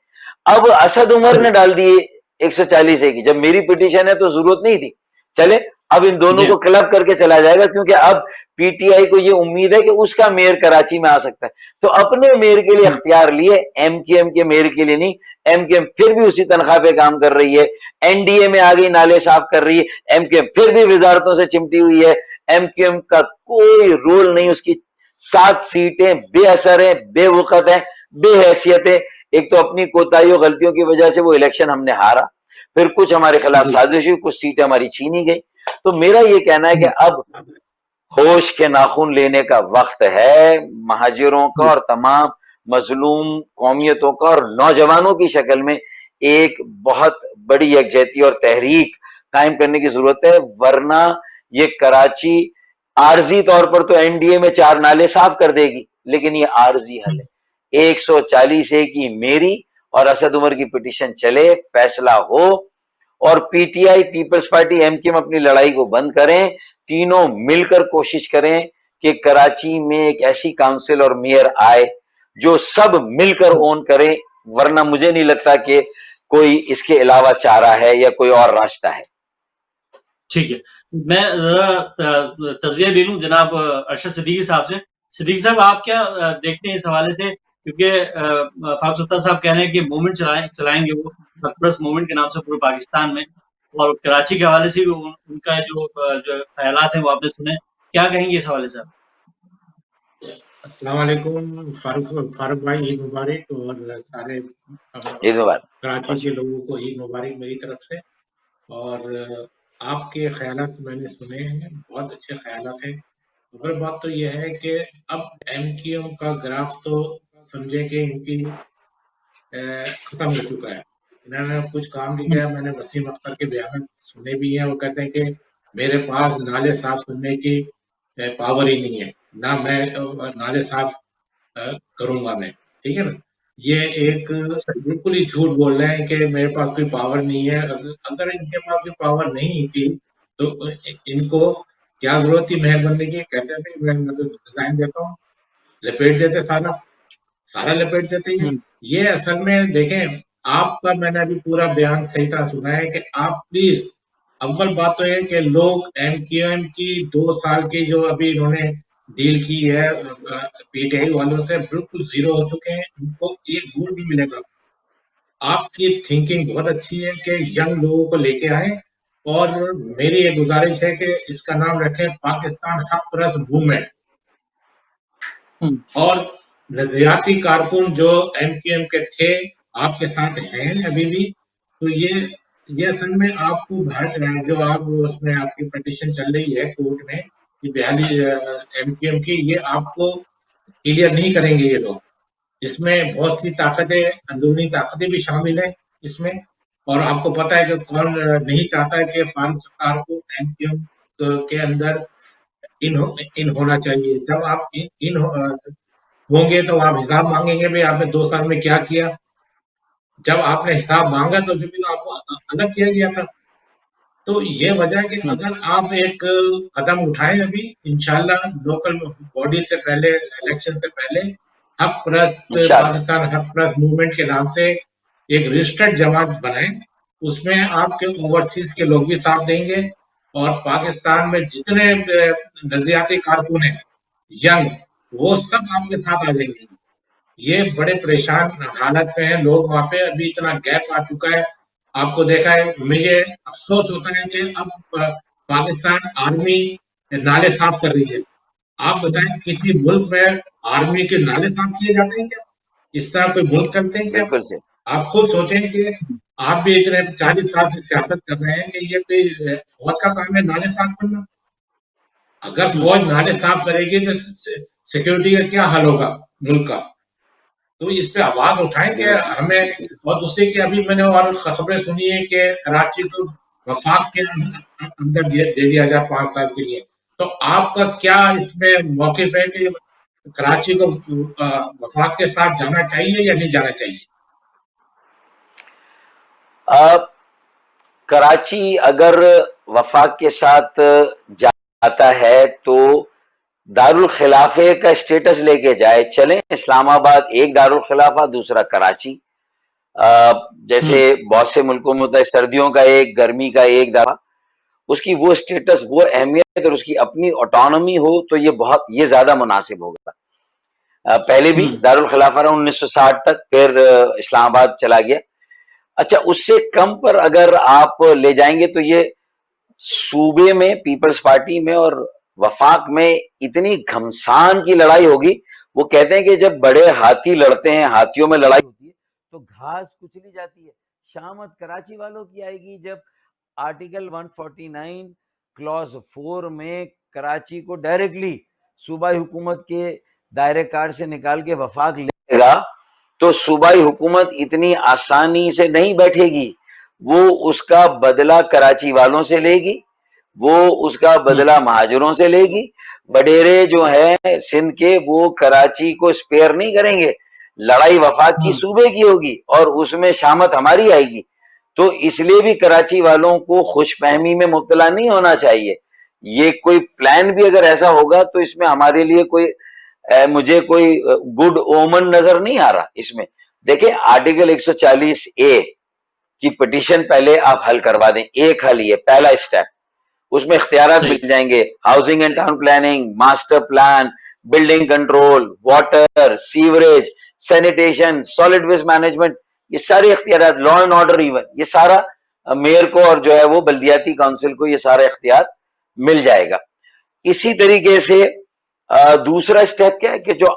अब असद उमर सही ने डाल दिए 140 की, जब मेरी पिटीशन है तो जरूरत नहीं थी। चले, अब इन दोनों जी को क्लब करके चला जाएगा, क्योंकि अब पीटीआई को ये उम्मीद है कि उसका मेयर कराची में आ सकता है, तो अपने मेयर के लिए हम्म, अख्तियार लिए, एमक्यूएम के मेयर के लिए नहीं। एमक्यूएम फिर भी उसी तनख्वाह पे काम कर रही है, एनडीए में आ गई, नाले साफ कर रही है, एमक्यूएम फिर भी वजारतों से चिमटी हुई है, एमक्यूएम का कोई रोल नहीं, उसकी 7 सीटें बेअसर है, बेवकत है, बेहैसियत है। एक तो अपनी कोताहियों गलतियों की वजह से वो इलेक्शन हमने हारा, फिर कुछ हमारे खिलाफ जी साजिश हुई, कुछ सीटें हमारी छीनी गई। तो मेरा ये कहना है कि हम्म, अब होश के नाखून लेने का वक्त है, महाजिरों का जी और तमाम मजलूम कौमियतों का और नौजवानों की शक्ल में एक बहुत बड़ी यकजहती और तहरीक कायम करने की जरूरत है, वरना ये कराची आरजी तौर पर तो एनडीए में 4 नाले साफ कर देगी, लेकिन ये आरजी हल हम्म, है। 140 की मेरी और असद उमर की पिटीशन चले, फैसला हो और पीटीआई पीपल्स पार्टी एमक्यूएम अपनी लड़ाई को बंद करें, तीनों मिलकर कोशिश करें कि कराची में एक ऐसी काउंसिल और मेयर आए जो सब मिलकर हम्म, ओन करें, वरना मुझे नहीं लगता कि कोई इसके अलावा चारा है या कोई और रास्ता है। ठीक है। मैं तजज़िया ले लूँ जनाब अरशद सिद्दीकी साहब से। सिद्दीकी साहब आप क्या देखते हैं इस हवाले से? क्योंकि फारूक सत्तार साहब कह रहे हैं कि मूवमेंट चलाएंगे वो सरप्लस मूवमेंट के नाम से पूरे पाकिस्तान में, और कराची के हवाले से भी उनका जो ख्यालात हैं वो आपने सुने। क्या कहेंगे इस हवाले से आप? अस्सलाम वालेकुम फारूक भाई, ईद मुबारक। और सारे इस बार कराची के लोगों को ईद मुबारक मेरी तरफ से। और आपके ख्यालात मैंने सुने हैं, बहुत अच्छे ख्यालात हैं। मगर बात तो यह है कि अब एमक्यूएम का ग्राफ तो समझे कि इनकी खत्म हो चुका है। इन्होंने कुछ काम नहीं किया। मैंने वसीम अख्तर के बयान सुने भी हैं, वो कहते हैं कि मेरे पास नाले साफ करने की पावर ही नहीं है, ना मैं नाले साफ करूंगा मैं। ठीक है ना, ये एक बिल्कुल ही झूठ बोल रहे हैं कि मेरे पास कोई पावर नहीं है। अगर इनके पास कोई पावर नहीं थी तो इनको क्या जरूरत थी मेयर बनने की? कहते थे मैं तो रिजाइन देता हूँ, लपेट देते सारा सारा लपेट देते हैं। हम्म, ये असल में देखें, आपका मैंने अभी पूरा बयान सही तरह सुना है कि आप प्लीज, अव्वल बात तो है कि लोग एमक्यूएम की 2 साल की जो अभी इन्होंने डील की है पीटीआई वालों से, बिल्कुल जीरो हो चुके हैं। उनको एक वोट नहीं मिलेगा। आपकी थिंकिंग बहुत अच्छी है कि यंग लोगों को लेके आए, और मेरी एक गुजारिश है कि इसका नाम रखें पाकिस्तान हक परस्त मूवमेंट। हम्म, और नजरियाती कारकुन जो एमक्यूएम के थे आपके साथ हैं अभी भी, तो ये असल में आपको जो आप उसमें आपकी पिटीशन चल रही है कोर्ट में, ये बहाली एमक्यूएम की, ये आपको क्लियर नहीं करेंगे ये लोग। इसमें बहुत सी ताकतें, अंदरूनी ताकतें भी शामिल है इसमें। और आपको पता है कि कौन नहीं चाहता है कि फारूक सत्तार को एमक्यूएम के अंदर इन होना चाहिए। जब आप इन होंगे तो आप हिसाब मांगेंगे भाई आपने 2 साल में क्या किया। जब आपने हिसाब मांगा तो भी तो आपको अलग किया गया था। तो ये वजह है कि हम्म, अगर आप एक कदम उठाएं अभी, इंशाल्लाह लोकल बॉडी से पहले, इलेक्शन से पहले, हक परस्त इंशाल्लाह। पाकिस्तान हक परस्त मूवमेंट के नाम से एक रजिस्टर्ड जमात बनाएं। उसमें आपके ओवरसीज के लोग भी साथ देंगे, और पाकिस्तान में जितने नजरियाती कारकुन हैं यंग, वो सब आपके साथ आ जाएंगे। ये बड़े परेशान हालत में है लोग वहां पे, अभी इतना गैप आ चुका है। आपको देखा है, मुझे अफसोस होता है कि अब पाकिस्तान आर्मी नाले साफ कर रही है। आप बताएं, किसी मुल्क में आर्मी के नाले साफ किए जाते हैं क्या? इस तरह कोई मुल्क करते हैं क्या? बिल्कुल से। आप खुद सोचें कि आप भी इतने 40 साल से सियासत कर रहे हैं कि ये कोई फौज का काम है नाले साफ करना? अगर फौज नाले साफ करेगी तो सिक्योरिटी का क्या हाल होगा मुल्क का? तो इस पे आवाज उठाएं कि हमें। और दूसरी कि अभी मैंने और खबरें सुनी है कि कराची को वफाक के अंदर दे दिया जाए 5 साल के लिए। तो आपका क्या इसमें मौकिफ है कि कराची को वफाक के साथ जाना चाहिए या नहीं जाना चाहिए? कराची अगर वफाक के साथ जाता है तो दारुल खिलाफे का स्टेटस लेके जाए, चलें इस्लामाबाद एक दारुल खिलाफा, दूसरा कराची। जैसे बहुत से मुल्कों में होता है सर्दियों का एक, गर्मी का एक दारा, उसकी वो स्टेटस, वो अहमियत और उसकी अपनी ऑटोनॉमी हो तो ये ज्यादा मुनासिब होगा। पहले भी दारुल खिलाफा रहा 1960 तक, फिर इस्लामाबाद चला गया। अच्छा, उससे कम पर अगर आप ले जाएंगे तो ये सूबे में पीपल्स पार्टी में और वफाक में इतनी घमसान की लड़ाई होगी। वो कहते हैं कि जब बड़े हाथी लड़ते हैं, हाथियों में लड़ाई होती है तो घास कुचली जाती है। शामत कराची वालों की आएगी जब आर्टिकल 149 क्लॉज 4 में कराची को डायरेक्टली सूबाई हुकूमत के दायरे कार से निकाल के वफाक लेगा, तो सूबाई हुकूमत इतनी आसानी से नहीं बैठेगी। वो उसका बदला कराची वालों से लेगी, वो उसका बदला महाजरों से लेगी। बडेरे जो है सिंध के, वो कराची को स्पेयर नहीं करेंगे। लड़ाई वफाक की सूबे की होगी और उसमें शामत हमारी आएगी। तो इसलिए भी कराची वालों को खुशफहमी में मुब्तला नहीं होना चाहिए। ये कोई प्लान भी अगर ऐसा होगा तो इसमें हमारे लिए मुझे कोई गुड ओमन नजर नहीं आ रहा इसमें। देखिए, आर्टिकल 140 ए की पिटीशन पहले आप हल करवा दें, एक हल, ये पहला स्टेप। उसमें इख्तियारात मिल जाएंगे, housing and town planning, master plan, building control, water, sewerage, sanitation, solid waste management, ये सारे इख्तियारात, लॉ एंड ऑर्डर, इवन ये सारा मेयर को और जो है वो बल्दियाती काउंसिल को ये सारा इख्तियार मिल जाएगा। इसी तरीके से दूसरा स्टेप क्या है कि जो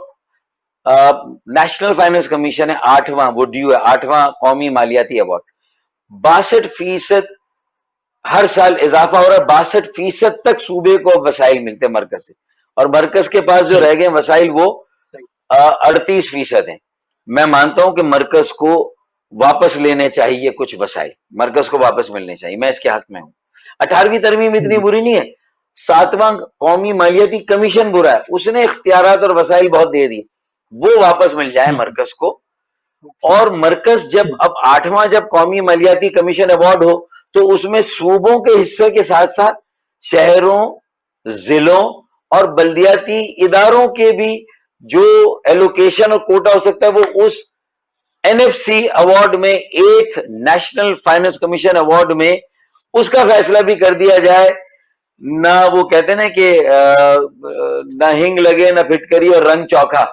नेशनल फाइनेंस कमीशन है, 8वां वो ड्यू है, 8वां कौमी मालियाती अवार्ड, 62% हर साल इजाफा हो रहा है। 62% तक सूबे को वसाइल मिलते हैं मरकज से, और मरकज के पास जो रह गए वसाइल वो 38% है। मैं मानता हूं कि मरकज को वापस लेने चाहिए, कुछ वसाइल मरकज को वापस मिलने चाहिए, मैं इसके हक में हूं। 18वीं तरमीम इतनी बुरी नहीं है, 7वां कौमी मालियाती कमीशन बुरा है, उसने इख्तियारात और वसाइल बहुत दे दिए, वो वापस मिल जाए मरकज को। और मरकज जब अब 8वां जब कौमी मालियाती कमीशन अवार्ड हो तो उसमें सूबों के हिस्से के साथ साथ शहरों, जिलों और बल्दियाती इदारों के भी जो एलोकेशन और कोटा हो सकता है वो उस एनएफसी अवार्ड में, 8th national finance commission award में उसका फैसला भी कर दिया जाए। ना वो कहते हैं ना कि ना हिंग लगे ना फिटकरी और रंग चौखा।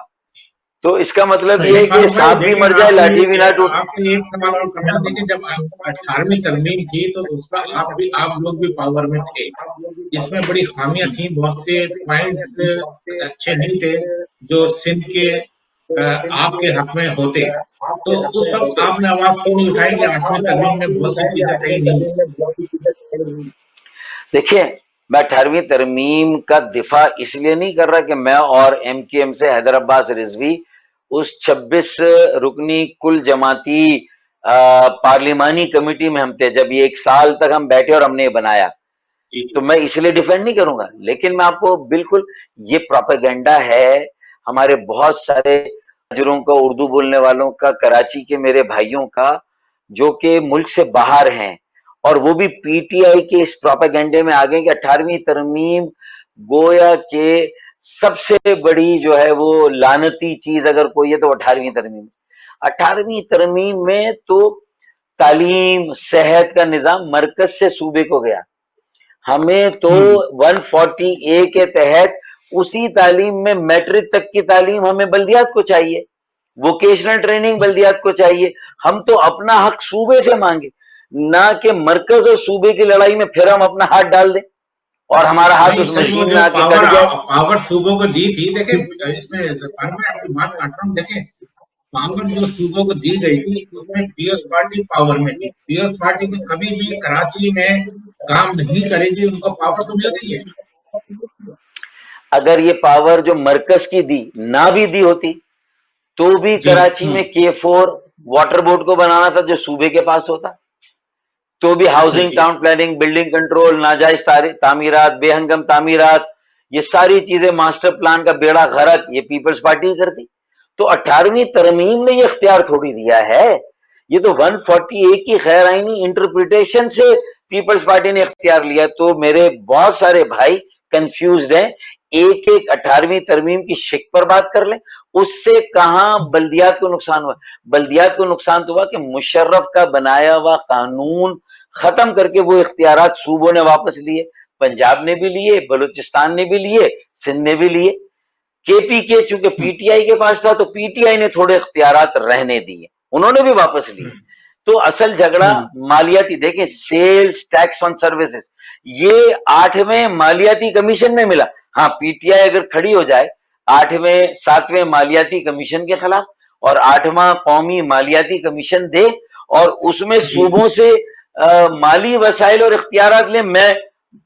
तो इसका मतलब ये है कि सांप भी मर जाए, लाठी भी ना टूटे। आपसे एक सवाल और करना, देखिए जब 18वीं तरमीम थी तो उसका आप लोग भी पावर में थे, इसमें बड़ी खामियां थी, बहुत से पॉइंट्स अच्छे नहीं थे जो सिंध के आपके हक में होते। तो उस वक्त आपने आवाज क्यों नहीं उठाई कि 8वीं तरमीम में बहुत सी चीजें सही नहीं? देखिए, मैं 18वीं तरमीम का दिफा इसलिए नहीं कर रहा कि मैं और एमकेएम से हैदर अब्बास रिजवी उस 26 रुकनी कुल जमाती पार्लिमानी कमेटी में हम थे, जब ये 1 साल तक हम बैठे और हमने ये बनाया, तो मैं इसलिए डिफेंड नहीं करूंगा। लेकिन मैं आपको बिल्कुल, ये प्रोपेगेंडा है हमारे बहुत सारे हाजिरों का, उर्दू बोलने वालों का, कराची के मेरे भाइयों का जो कि मुल्क से बाहर हैं, और वो भी पीटीआई के इस प्रोपेगेंडे में आ गए कि 18वीं तरमीम गोया के सबसे बड़ी जो है वो लानती चीज अगर कोई है तो 18वीं तरमीम। 18वीं तरमीम में तो तालीम, सेहत का निजाम मरकज से सूबे को गया। हमें तो 140A के तहत उसी तालीम में मैट्रिक तक की तालीम हमें बल्दियात को चाहिए, वोकेशनल ट्रेनिंग बल्दियात को चाहिए। हम तो अपना हक सूबे से मांगे, ना कि मरकज और सूबे की लड़ाई में फिर हम अपना हाथ डाल दें। اور ہمارا ہاتھ نہیں اس سر، وہ مشین میں جو آ کے کٹ گیا. پاور صوبوں کو دی تھی، دیکھیں اس میں ظفر میں آپ کی بات کاٹ رہا ہوں، دیکھیں پاور جو صوبوں کو دی گئی تھی اس میں پیپلز پارٹی پاور میں تھی، پیپلز پارٹی میں کبھی بھی کراچی میں کام نہیں کرے گی، ان کو پاور تو مل گئی ہے. اگر یہ پاور جو مرکز کی دی نہ بھی دی ہوتی تو بھی جی کراچی میں K4 واٹر بورڈ کو بنانا تھا جو صوبے کے پاس ہوتا، تو بھی اچھا ہاؤسنگ، جی. ٹاؤن پلاننگ، بلڈنگ کنٹرول، ناجائز تعمیرات، بے ہنگم تعمیرات، یہ ساری چیزیں ماسٹر پلان کا بیڑا غرق یہ پیپلز پارٹی ہی کرتی. تو 18ویں ترمیم نے یہ اختیار تھوڑی دیا ہے، یہ تو 148 کی غیر آئینی انٹرپریٹیشن سے پیپلز پارٹی نے اختیار لیا. تو میرے بہت سارے بھائی کنفیوزڈ ہیں، ایک 18ویں ترمیم کی شک پر بات کر لیں. اس سے کہاں بلدیات کو نقصان ہوا؟ بلدیات کو نقصان تو ہوا کہ مشرف کا بنایا ہوا قانون ختم کر کے وہ اختیارات صوبوں نے واپس لیے، پنجاب نے بھی لیے، بلوچستان نے بھی لیے، سندھ نے بھی لیے. KPK چونکہ PTI کے پاس تھا تو PTI نے تھوڑے اختیارات رہنے دیے، انہوں نے بھی واپس لیے. تو اصل جھگڑا مالیاتی، دیکھیں سیلز ٹیکس آن سروسز یہ 8ویں مالیاتی کمیشن میں ملا. ہاں PTI اگر کھڑی ہو جائے 7ویں مالیاتی کمیشن کے خلاف اور 8واں قومی مالیاتی کمیشن دے اور اس میں جی صوبوں سے مالی وسائل اور اختیارات لیں، میں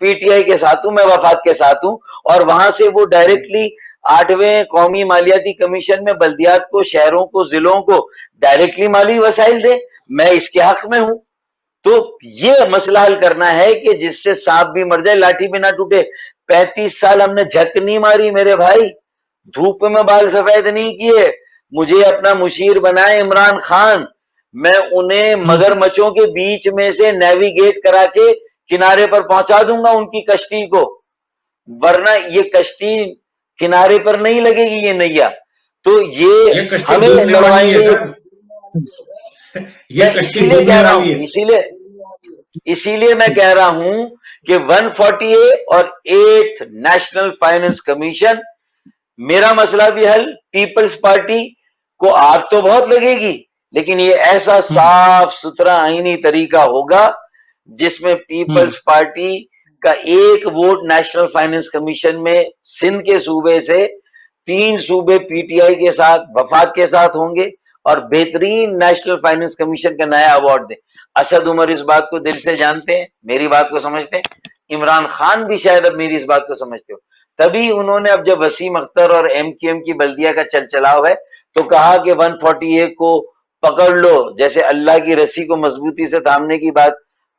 PTI کے ساتھ ہوں، میں وفاق کے ساتھ ہوں، اور وہاں سے وہ ڈائریکٹلی 8ویں قومی مالیاتی کمیشن میں بلدیات کو، شہروں کو، ضلعوں کو ڈائریکٹلی مالی وسائل دے، میں اس کے حق میں ہوں. تو یہ مسئلہ حل کرنا ہے کہ جس سے سانپ بھی مر جائے لاٹھی بھی نہ ٹوٹے. 35 سال ہم نے جھک نہیں ماری میرے بھائی، دھوپ میں بال سفید نہیں کیے. مجھے اپنا مشیر بنائے عمران خان، میں انہیں مگر مچھوں کے بیچ میں سے نیویگیٹ کرا کے کنارے پر پہنچا دوں گا ان کی کشتی کو، ورنہ یہ کشتی کنارے پر نہیں لگے گی یہ نیا. تو یہ کشتی ہمیں ڈوبنے لڑوائیں والی ہے گے. سر، میں یہ اسی کشتی لیے ڈوبنے کہہ رہا والی ہوں، ہے. اسی لیے میں کہہ رہا ہوں کہ 148 اور 8 نیشنل فائنانس کمیشن، میرا مسئلہ بھی حل. پیپلز پارٹی کو آگ تو بہت لگے گی لیکن یہ ایسا صاف ستھرا آئینی طریقہ ہوگا جس میں پیپلز پارٹی کا ایک ووٹ نیشنل فائنانس کمیشن میں سندھ کے صوبے سے 3 صوبے PTI کے ساتھ وفاق کے ساتھ ہوں گے اور بہترین نیشنل فائنانس کمیشن کا نیا ایوارڈ دیں. اسد عمر اس بات کو دل سے جانتے ہیں، میری بات کو سمجھتے ہیں، عمران خان بھی شاید اب میری اس بات کو سمجھتے ہو. تبھی انہوں نے اب جب وسیم اختر اور MQM کی بلدیہ کا چلچلاؤ ہے تو کہا کہ 148 کو پکڑ لو، جیسے اللہ کی رسی کو مضبوطی سے تھامنے کی بات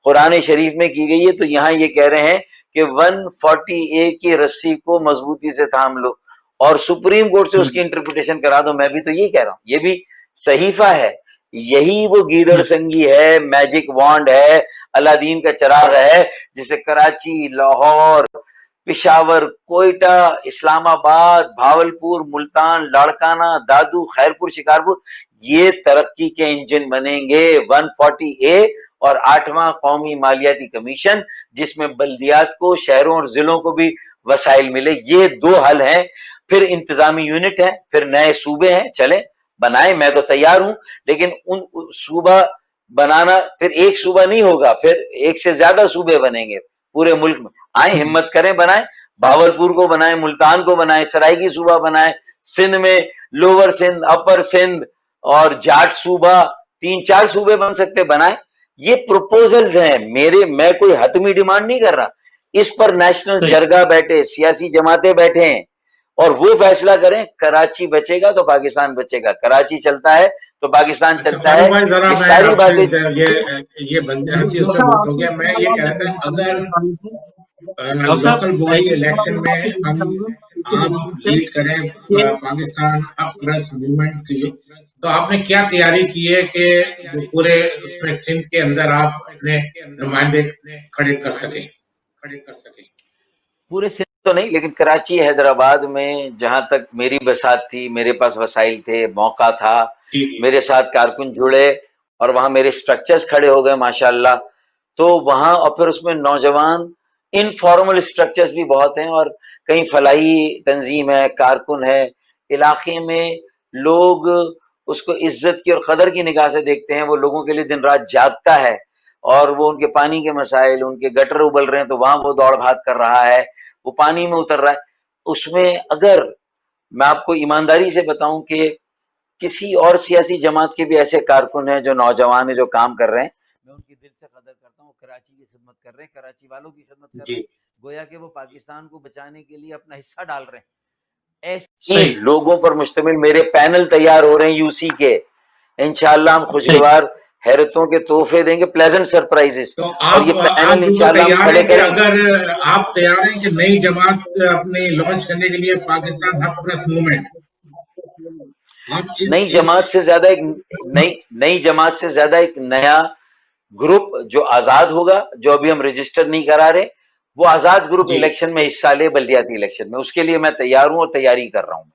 قرآن شریف میں کی گئی ہے، تو یہاں یہ کہہ رہے ہیں کہ 148 کی رسی کو مضبوطی سے تھام لو اور سپریم کورٹ سے اس کی انٹرپریٹیشن کرا دو. میں بھی تو یہ کہہ رہا ہوں، یہ بھی صحیفہ ہے، یہی وہ گیدڑ سنگی ہے، میجک وانڈ ہے، الادین کا چراغ ہے جسے کراچی، لاہور، پشاور، کوئٹہ، اسلام آباد، بھاولپور، ملتان، لاڑکانہ، دادو، خیرپور، شکارپور یہ ترقی کے انجن بنیں گے. 140A اور 8واں قومی مالیاتی کمیشن جس میں بلدیات کو، شہروں اور ضلعوں کو بھی وسائل ملے. یہ 2 حل ہیں. پھر انتظامی یونٹ ہے، پھر نئے صوبے ہیں، چلیں بنائیں، میں تو تیار ہوں. لیکن ان صوبہ بنانا پھر ایک صوبہ نہیں ہوگا، پھر ایک سے زیادہ صوبے بنیں گے پورے ملک میں. آئیں ہمت کریں، بنائیں، بھاولپور کو بنائیں، ملتان کو بنائیں، سرائیکی صوبہ بنائیں، سندھ میں لوور سندھ، اپر سندھ اور جاٹ صوبہ، 3-4 صوبے بن سکتے، بنائیں. یہ پروپوزلز ہیں میرے، میں کوئی حتمی ڈیمانڈ نہیں کر رہا. اس پر نیشنل جرگہ بیٹھے، سیاسی جماعتیں بیٹھے ہیں اور وہ فیصلہ کریں. کراچی بچے گا تو پاکستان بچے گا، کراچی چلتا ہے تو پاکستان اچھا چلتا فاروق ہے. بھائی، ذرا یہ میں ساری آپ سے باتیں یہ بندے ہر چیز پہ بہت ہو گیا. میں یہ کہہ رہا تھا اگر ڈاکٹر صاحب لوکل باڈی الیکشن میں ہم آپ لیڈ کریں پاکستان اپ پلس موومنٹ کی، تو آپ نے کیا تیاری کی ہے کہ جو پورے اس میں سندھ کے اندر آپ اپنے نمائندے کھڑے کر سکیں؟ پورے سندھ تو نہیں لیکن کراچی، حیدرآباد میں جہاں تک میری بساط تھی، میرے پاس وسائل تھے، موقع تھا، جی میرے ساتھ کارکن جڑے اور وہاں میرے سٹرکچرز کھڑے ہو گئے ماشاءاللہ. تو وہاں اور پھر اس میں نوجوان انفارمل سٹرکچرز بھی بہت ہیں اور کئی فلاحی تنظیم ہے، کارکن ہے علاقے میں. لوگ اس کو عزت کی اور قدر کی نگاہ سے دیکھتے ہیں، وہ لوگوں کے لیے دن رات جاگتا ہے اور وہ ان کے پانی کے مسائل، ان کے گٹر ابل رہے ہیں تو وہاں وہ دوڑ بھاگ کر رہا ہے، وہ پانی میں اتر رہا ہے. اس میں اگر میں آپ کو ایمانداری سے بتاؤں کہ کسی اور سیاسی جماعت کے بھی ایسے کارکن ہیں جو نوجوان ہیں جو کام کر رہے ہیں، میں ان کی دل سے قدر کرتا ہوں. کراچی کی خدمت کر رہے ہیں، کراچی والوں کی خدمت کر رہے جی ہیں، گویا کہ وہ پاکستان کو بچانے کے لیے اپنا حصہ ڈال رہے ہیں. ایسے صحیح لوگوں پر مشتمل میرے پینل تیار ہو رہے ہیں یو سی کے. انشاءاللہ ہم صحیح. خوشگوار حیرتوں کے تحفے دیں گے، پلیزنٹ سرپرائزز. تو اور آپ یہ آج پینل بالکل انشاءاللہ ہم تیار کھڑے ہیں کہ کریں گے. اگر آپ تیار ہیں کہ نئی جماعت اپنے لانچ کرنے کے لیے پاکستان حق پرست موومنٹ، آپ نئی اس جماعت سے زیادہ ایک نئی جماعت سے زیادہ ایک نیا گروپ جو آزاد ہوگا، جو ابھی ہم رجسٹر نہیں کرا رہے، وہ آزاد گروپ جی الیکشن میں حصہ لے، بلدیاتی الیکشن میں. اس کے لیے میں تیار ہوں اور تیاری کر رہا ہوں.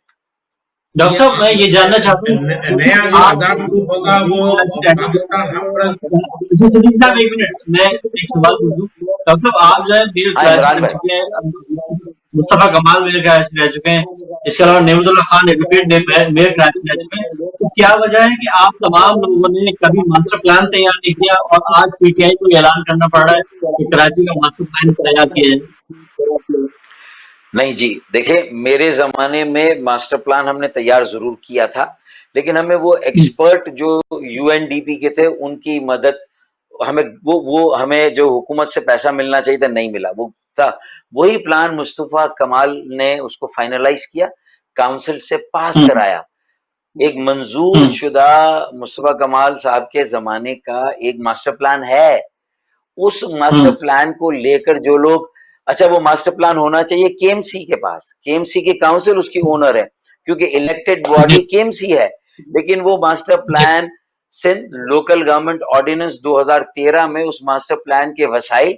ڈاکٹر صاحب میں یہ جاننا چاہتا ہوں نیا جو آپ آزاد گروپ ہوگا وہ پاکستان حق پرست. صاحب ایک منٹ میں ایک سوال پوچھوں. ڈاکٹر صاحب آپ جو ہے میل ہاں کراچی عمران رہ بھائی. چکے ہیں، مصطفیٰ کمال میل کراچی رہ چکے ہیں، اس کے علاوہ نعمت اللہ خان ایڈوکیٹ میل کراچی رہ چکے ہیں. تو کیا وجہ ہے کہ آپ تمام لوگوں نے کبھی ماسٹر پلان تیار نہیں کیا اور آج پی ٹی آئی کو اعلان کرنا پڑ رہا ہے کہ کراچی کا ماسٹر پلان تیار کیا جائے؟ نہیں جی، دیکھیں میرے زمانے میں ماسٹر پلان ہم نے تیار ضرور کیا تھا، لیکن ہمیں وہ ایکسپرٹ جو یو این ڈی پی کے تھے ان کی مدد، ہمیں وہ ہمیں جو حکومت سے پیسہ ملنا چاہیے تھا نہیں ملا. وہ تھا وہی پلان مصطفیٰ کمال نے اس کو فائنلائز کیا، کاؤنسل سے پاس کرایا. ایک منظور شدہ مصطفیٰ کمال صاحب کے زمانے کا ایک ماسٹر پلان ہے. اس ماسٹر پلان کو لے کر جو لوگ، اچھا وہ ماسٹر پلان ہونا چاہیے کے ایم سی کے پاس، کے ایم سی کی کاؤنسل اس کی اونر ہے کیونکہ الیکٹڈ باڈی کے ایم سی ہے. لیکن وہ master plan Sindh local government ordinance 2013 میں اس ماسٹر پلان کے وسائل،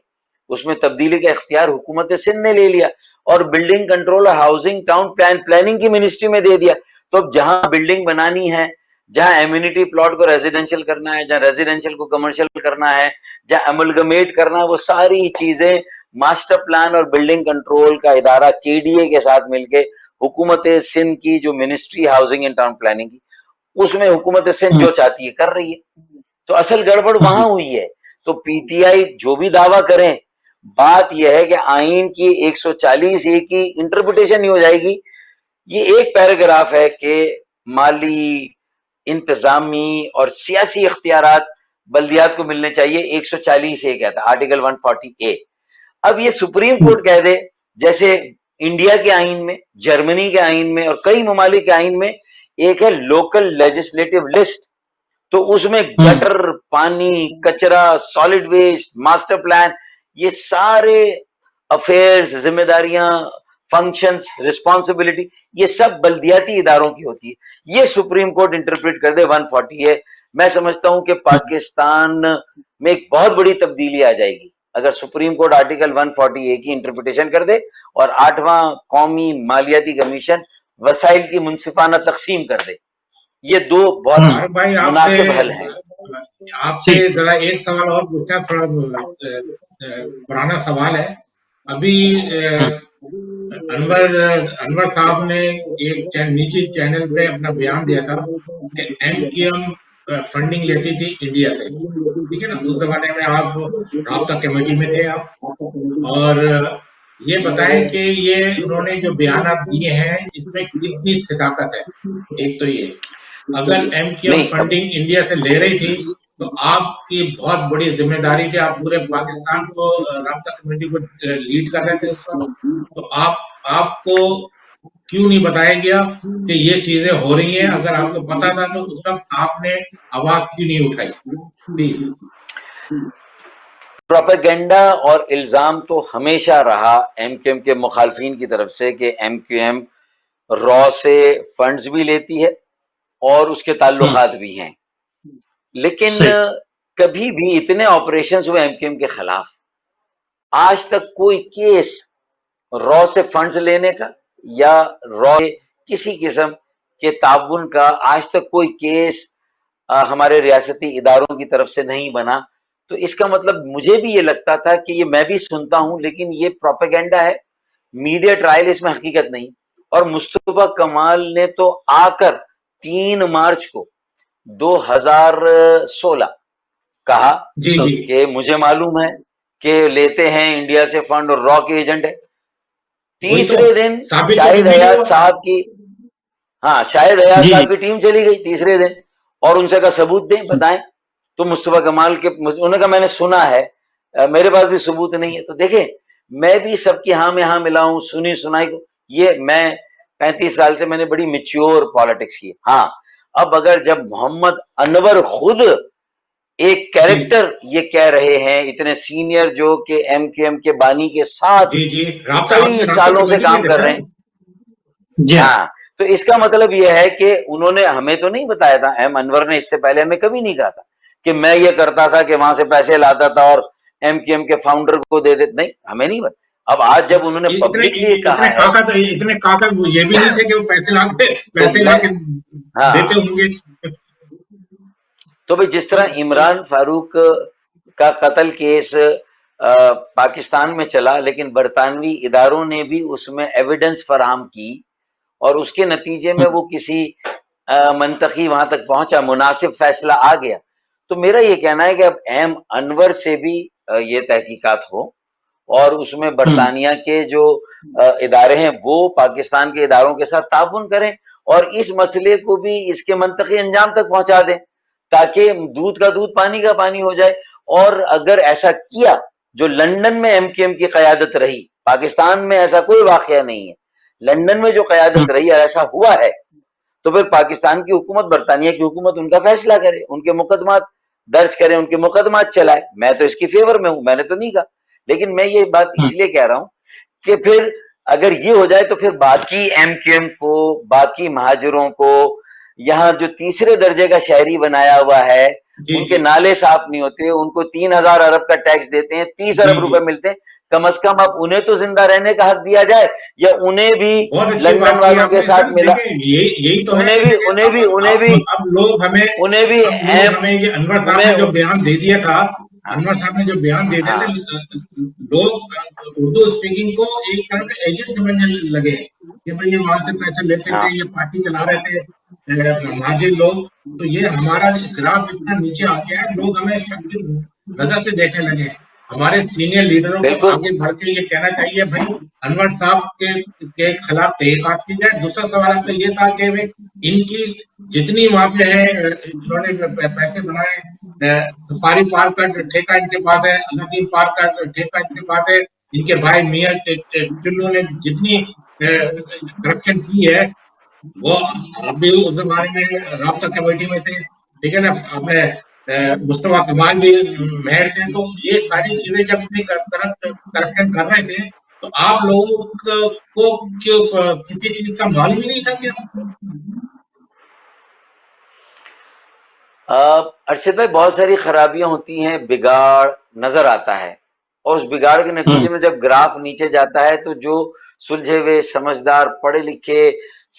اس میں تبدیلی کا اختیار حکومت سندھ نے لے لیا اور بلڈنگ کنٹرول اور ہاؤسنگ ٹاؤن پلاننگ کی منسٹری میں دے دیا. تو اب جہاں بلڈنگ بنانی ہے، جہاں ایمیونٹی پلاٹ کو ریزیڈینشل کرنا ہے، جہاں ریزیڈینشل کو کمرشل کرنا ہے، جہاں املگمیٹ کرنا ہے، وہ ساری چیزیں ماسٹر پلان اور بلڈنگ کنٹرول کا ادارہ کے ڈی اے کے ساتھ مل کے حکومت سندھ کی جو ministry housing and town planning کی، اس میں حکومت سندھ جو چاہتی ہے کر رہی ہے. تو اصل گڑبڑ وہاں ہوئی ہے. تو پی ٹی آئی جو بھی دعویٰ کریں، بات یہ ہے کہ آئین کی 140A کی انٹرپریٹیشن نہیں ہو جائے گی. یہ ایک پیراگراف ہے کہ مالی، انتظامی اور سیاسی اختیارات بلدیات کو ملنے چاہیے، 140A کہتا ہے، آرٹیکل 140A. اب یہ سپریم کورٹ کہہ دے، جیسے انڈیا کے آئین میں، جرمنی کے آئین میں اور کئی ممالک کے آئین میں ایک ہے لوکل لیجسلیٹو لسٹ، تو اس میں گٹر، پانی، کچرا، سالڈ ویسٹ، ماسٹر پلان، یہ سارے افیئرز، ذمہ داریاں، فنکشنز، رسپانسبلٹی، یہ سب بلدیاتی اداروں کی ہوتی ہے. یہ سپریم کورٹ انٹرپریٹ کر دے 140A. میں سمجھتا ہوں کہ پاکستان میں ایک بہت بڑی تبدیلی آ جائے گی اگر سپریم کورٹ آرٹیکل 140A کی انٹرپریٹیشن کر دے اور 8واں قومی مالیاتی کمیشن وسائل کی منصفانہ تقسیم کر دے. یہ دو بہت فاروق بھائی مناسب حل ہیں. آپ سے ذرا ایک سوال اور پوچھنا، تھوڑا پرانا سوال ہے. ابھی انور صاحب نے ایک نجی چینل پہ اپنا بیان دیا تھا کہ ایم کیو ایم فنڈنگ لیتی تھی انڈیا سے، ٹھیک ہے نا؟ اس زمانے میں آپ رابطہ کمیٹی میں تھے آپ، اور یہ بتائیں کہ یہ انہوں نے جو بیانات دیے ہیں اس میں کتنی صداقت ہے. ایک تو یہ، اگر ایم کیو ایم نہیں فنڈنگ انڈیا سے لے رہی تھی تو آپ کی بہت بڑی ذمہ داری تھی، آپ پورے پاکستان کو رابطہ کمیٹی کو لیڈ کر رہے تھے اس وقت. تو آپ کو کیوں نہیں بتایا گیا کہ یہ چیزیں ہو رہی ہیں؟ اگر آپ کو پتا تھا تو اس وقت آپ نے آواز کیوں نہیں اٹھائی؟ پلیز. پروپیگنڈا اور الزام تو ہمیشہ رہا ایم کیو ایم کے مخالفین کی طرف سے کہ ایم کیو ایم را سے فنڈز بھی لیتی ہے اور اس کے تعلقات بھی ہیں. لیکن کبھی بھی اتنے آپریشنز ہوئے ایم کیو ایم کے خلاف، آج تک کوئی کیس را سے فنڈز لینے کا یا را کسی قسم کے تعاون کا آج تک کوئی کیس ہمارے ریاستی اداروں کی طرف سے نہیں بنا. تو اس کا مطلب مجھے بھی یہ لگتا تھا کہ یہ میں بھی سنتا ہوں لیکن یہ پروپیگنڈا ہے، میڈیا ٹرائل اس میں حقیقت نہیں. اور مصطفیٰ کمال نے تو آ کر 3 مارچ کو 2016 کہا जी जी کہ مجھے معلوم ہے کہ لیتے ہیں انڈیا سے فنڈ اور را کے ایجنٹ ہے. वही तो تیسرے دن साबित तो شاہد कभी नहीं حیات हुआ. صاحب کی ہاں شاہد حیات جی صاحب کی ٹیم چلی گئی تیسرے دن, اور ان سے کا ثبوت دیں بتائیں. تو مصطفیٰ کمال کے انہوں نے کہا میں نے سنا ہے, میرے پاس بھی ثبوت نہیں ہے. تو دیکھیں میں بھی سب کی ہاں میں ہاں ملا ہوں, سنی سنائی کو. یہ میں 35 سال سے میں نے بڑی میچور پالیٹکس کی. ہاں اب اگر جب محمد انور خود ایک जी کیریکٹر یہ کہہ رہے ہیں, اتنے سینئر جو کہ ایم کیو ایم کے بانی کے ساتھ जी जी राब्ता کئی आपने राब्ता سالوں سے कमेटी में کام थे کر رہے सर. ہیں. جی ہاں ہاں تو اس کا مطلب یہ ہے کہ انہوں نے ہمیں تو نہیں بتایا تھا, ایم انور نے اس سے پہلے ہمیں کبھی نہیں کہا تھا کہ میں یہ کرتا تھا کہ وہاں سے پیسے لاتا تھا اور ایم کیو ایم کے فاؤنڈر کو دے دیتے, نہیں ہمیں نہیں بتا. اب آج جب انہوں نے इतने پبلکلی इतने کہا ہے काका तो इतने काका वो ये भी नहीं थे कि वो تو पैसे ला میں के ہاں देते होंगे. تو بھئی جس طرح عمران فاروق کا قتل کیس پاکستان میں چلا, لیکن برطانوی اداروں نے بھی اس میں ایویڈنس فراہم کی اور اس کے نتیجے میں وہ کسی منطقی وہاں تک پہنچا, مناسب فیصلہ آ گیا. تو میرا یہ کہنا ہے کہ اب ایم انور سے بھی یہ تحقیقات ہو اور اس میں برطانیہ کے جو ادارے ہیں وہ پاکستان کے اداروں کے ساتھ تعاون کریں اور اس مسئلے کو بھی اس کے منطقی انجام تک پہنچا دیں تاکہ دودھ کا دودھ پانی کا پانی ہو جائے. اور اگر ایسا کیا, جو لندن میں ایم کیو ایم کی قیادت رہی, پاکستان میں ایسا کوئی واقعہ نہیں ہے, لندن میں جو قیادت رہی اور ایسا ہوا ہے, تو پھر پاکستان کی حکومت, برطانیہ کی حکومت ان کا فیصلہ کرے, ان کے مقدمات درج کرے, ان کے مقدمات چلائے. میں تو اس کی فیور میں ہوں, میں نے تو نہیں کہا, لیکن میں یہ بات اس لیے کہہ رہا ہوں کہ پھر اگر یہ ہو جائے تو پھر باقی ایم کیو ایم کو, باقی مہاجروں کو, یہاں جو تیسرے درجے کا شہری بنایا ہوا ہے, जी ان کے जी نالے صاف نہیں ہوتے, ان کو 3,000 ارب کا ٹیکس دیتے ہیں, 30 जी ارب जी روپے ملتے ہیں, کم از کم اب انہیں تو زندہ رہنے کا حق دیا جائے, یا انہیں بھی बहुत अच्छी لندن बात की والوں کے आपने ساتھ सर. ملا, देखिए यही तो है انہیں कि بھی देखिए انہیں بھی انہیں بھی अब लोग हमें انہیں بھی ये अनवर साहब انہیں ने जो बयान दे दिया था, ہاں अनवर साहब ने जो बयान दे दिए ہاں थे, लोग उर्दू स्पीकिंग को एक तरह का एजेंट समझने लगे कि भाई ये वहां से पैसे लेते ہاں थे, ये पार्टी चला रहे थे महाजिर लोग. तो ये हमारा ग्राफ इतना नीचे आ गया है, लोग हमें शक की नजर से देखने लगे. हमारे सीनियर लीडरों को بالکل आगे बढ़ के ये कहना चाहिए भाई अनवर साहब के खिलाफ तहकीकात की जाए. दूसरा सवाल तो ये था कि भाई इनकी जितनी वहां पे है, इन्होंने पैसे बनाए, सफारी पार्क का ठेका इनके पास है, अलादीन पार्क का ठेका इनके पास है, इनके भाई मियां चुन्नू ने जितनी करप्शन की है वो आप भी उस बारे में राब्ता कमेटी में थे, ठीक है ना. अपने मुस्तफा कमाल भी मेयर थे. तो ये सारी चीजें जब भी करप्शन कर रहे थे तो आप लोगों को क्यों किसी चीज का मालूम ही नहीं था क्या? ارشد بھائی بہت ساری خرابیاں ہوتی ہیں, بگاڑ نظر آتا ہے, اور اس بگاڑ کے نتیجے میں جب گراف نیچے جاتا ہے تو جو سلجھے ہوئے, سمجھدار, پڑھے لکھے,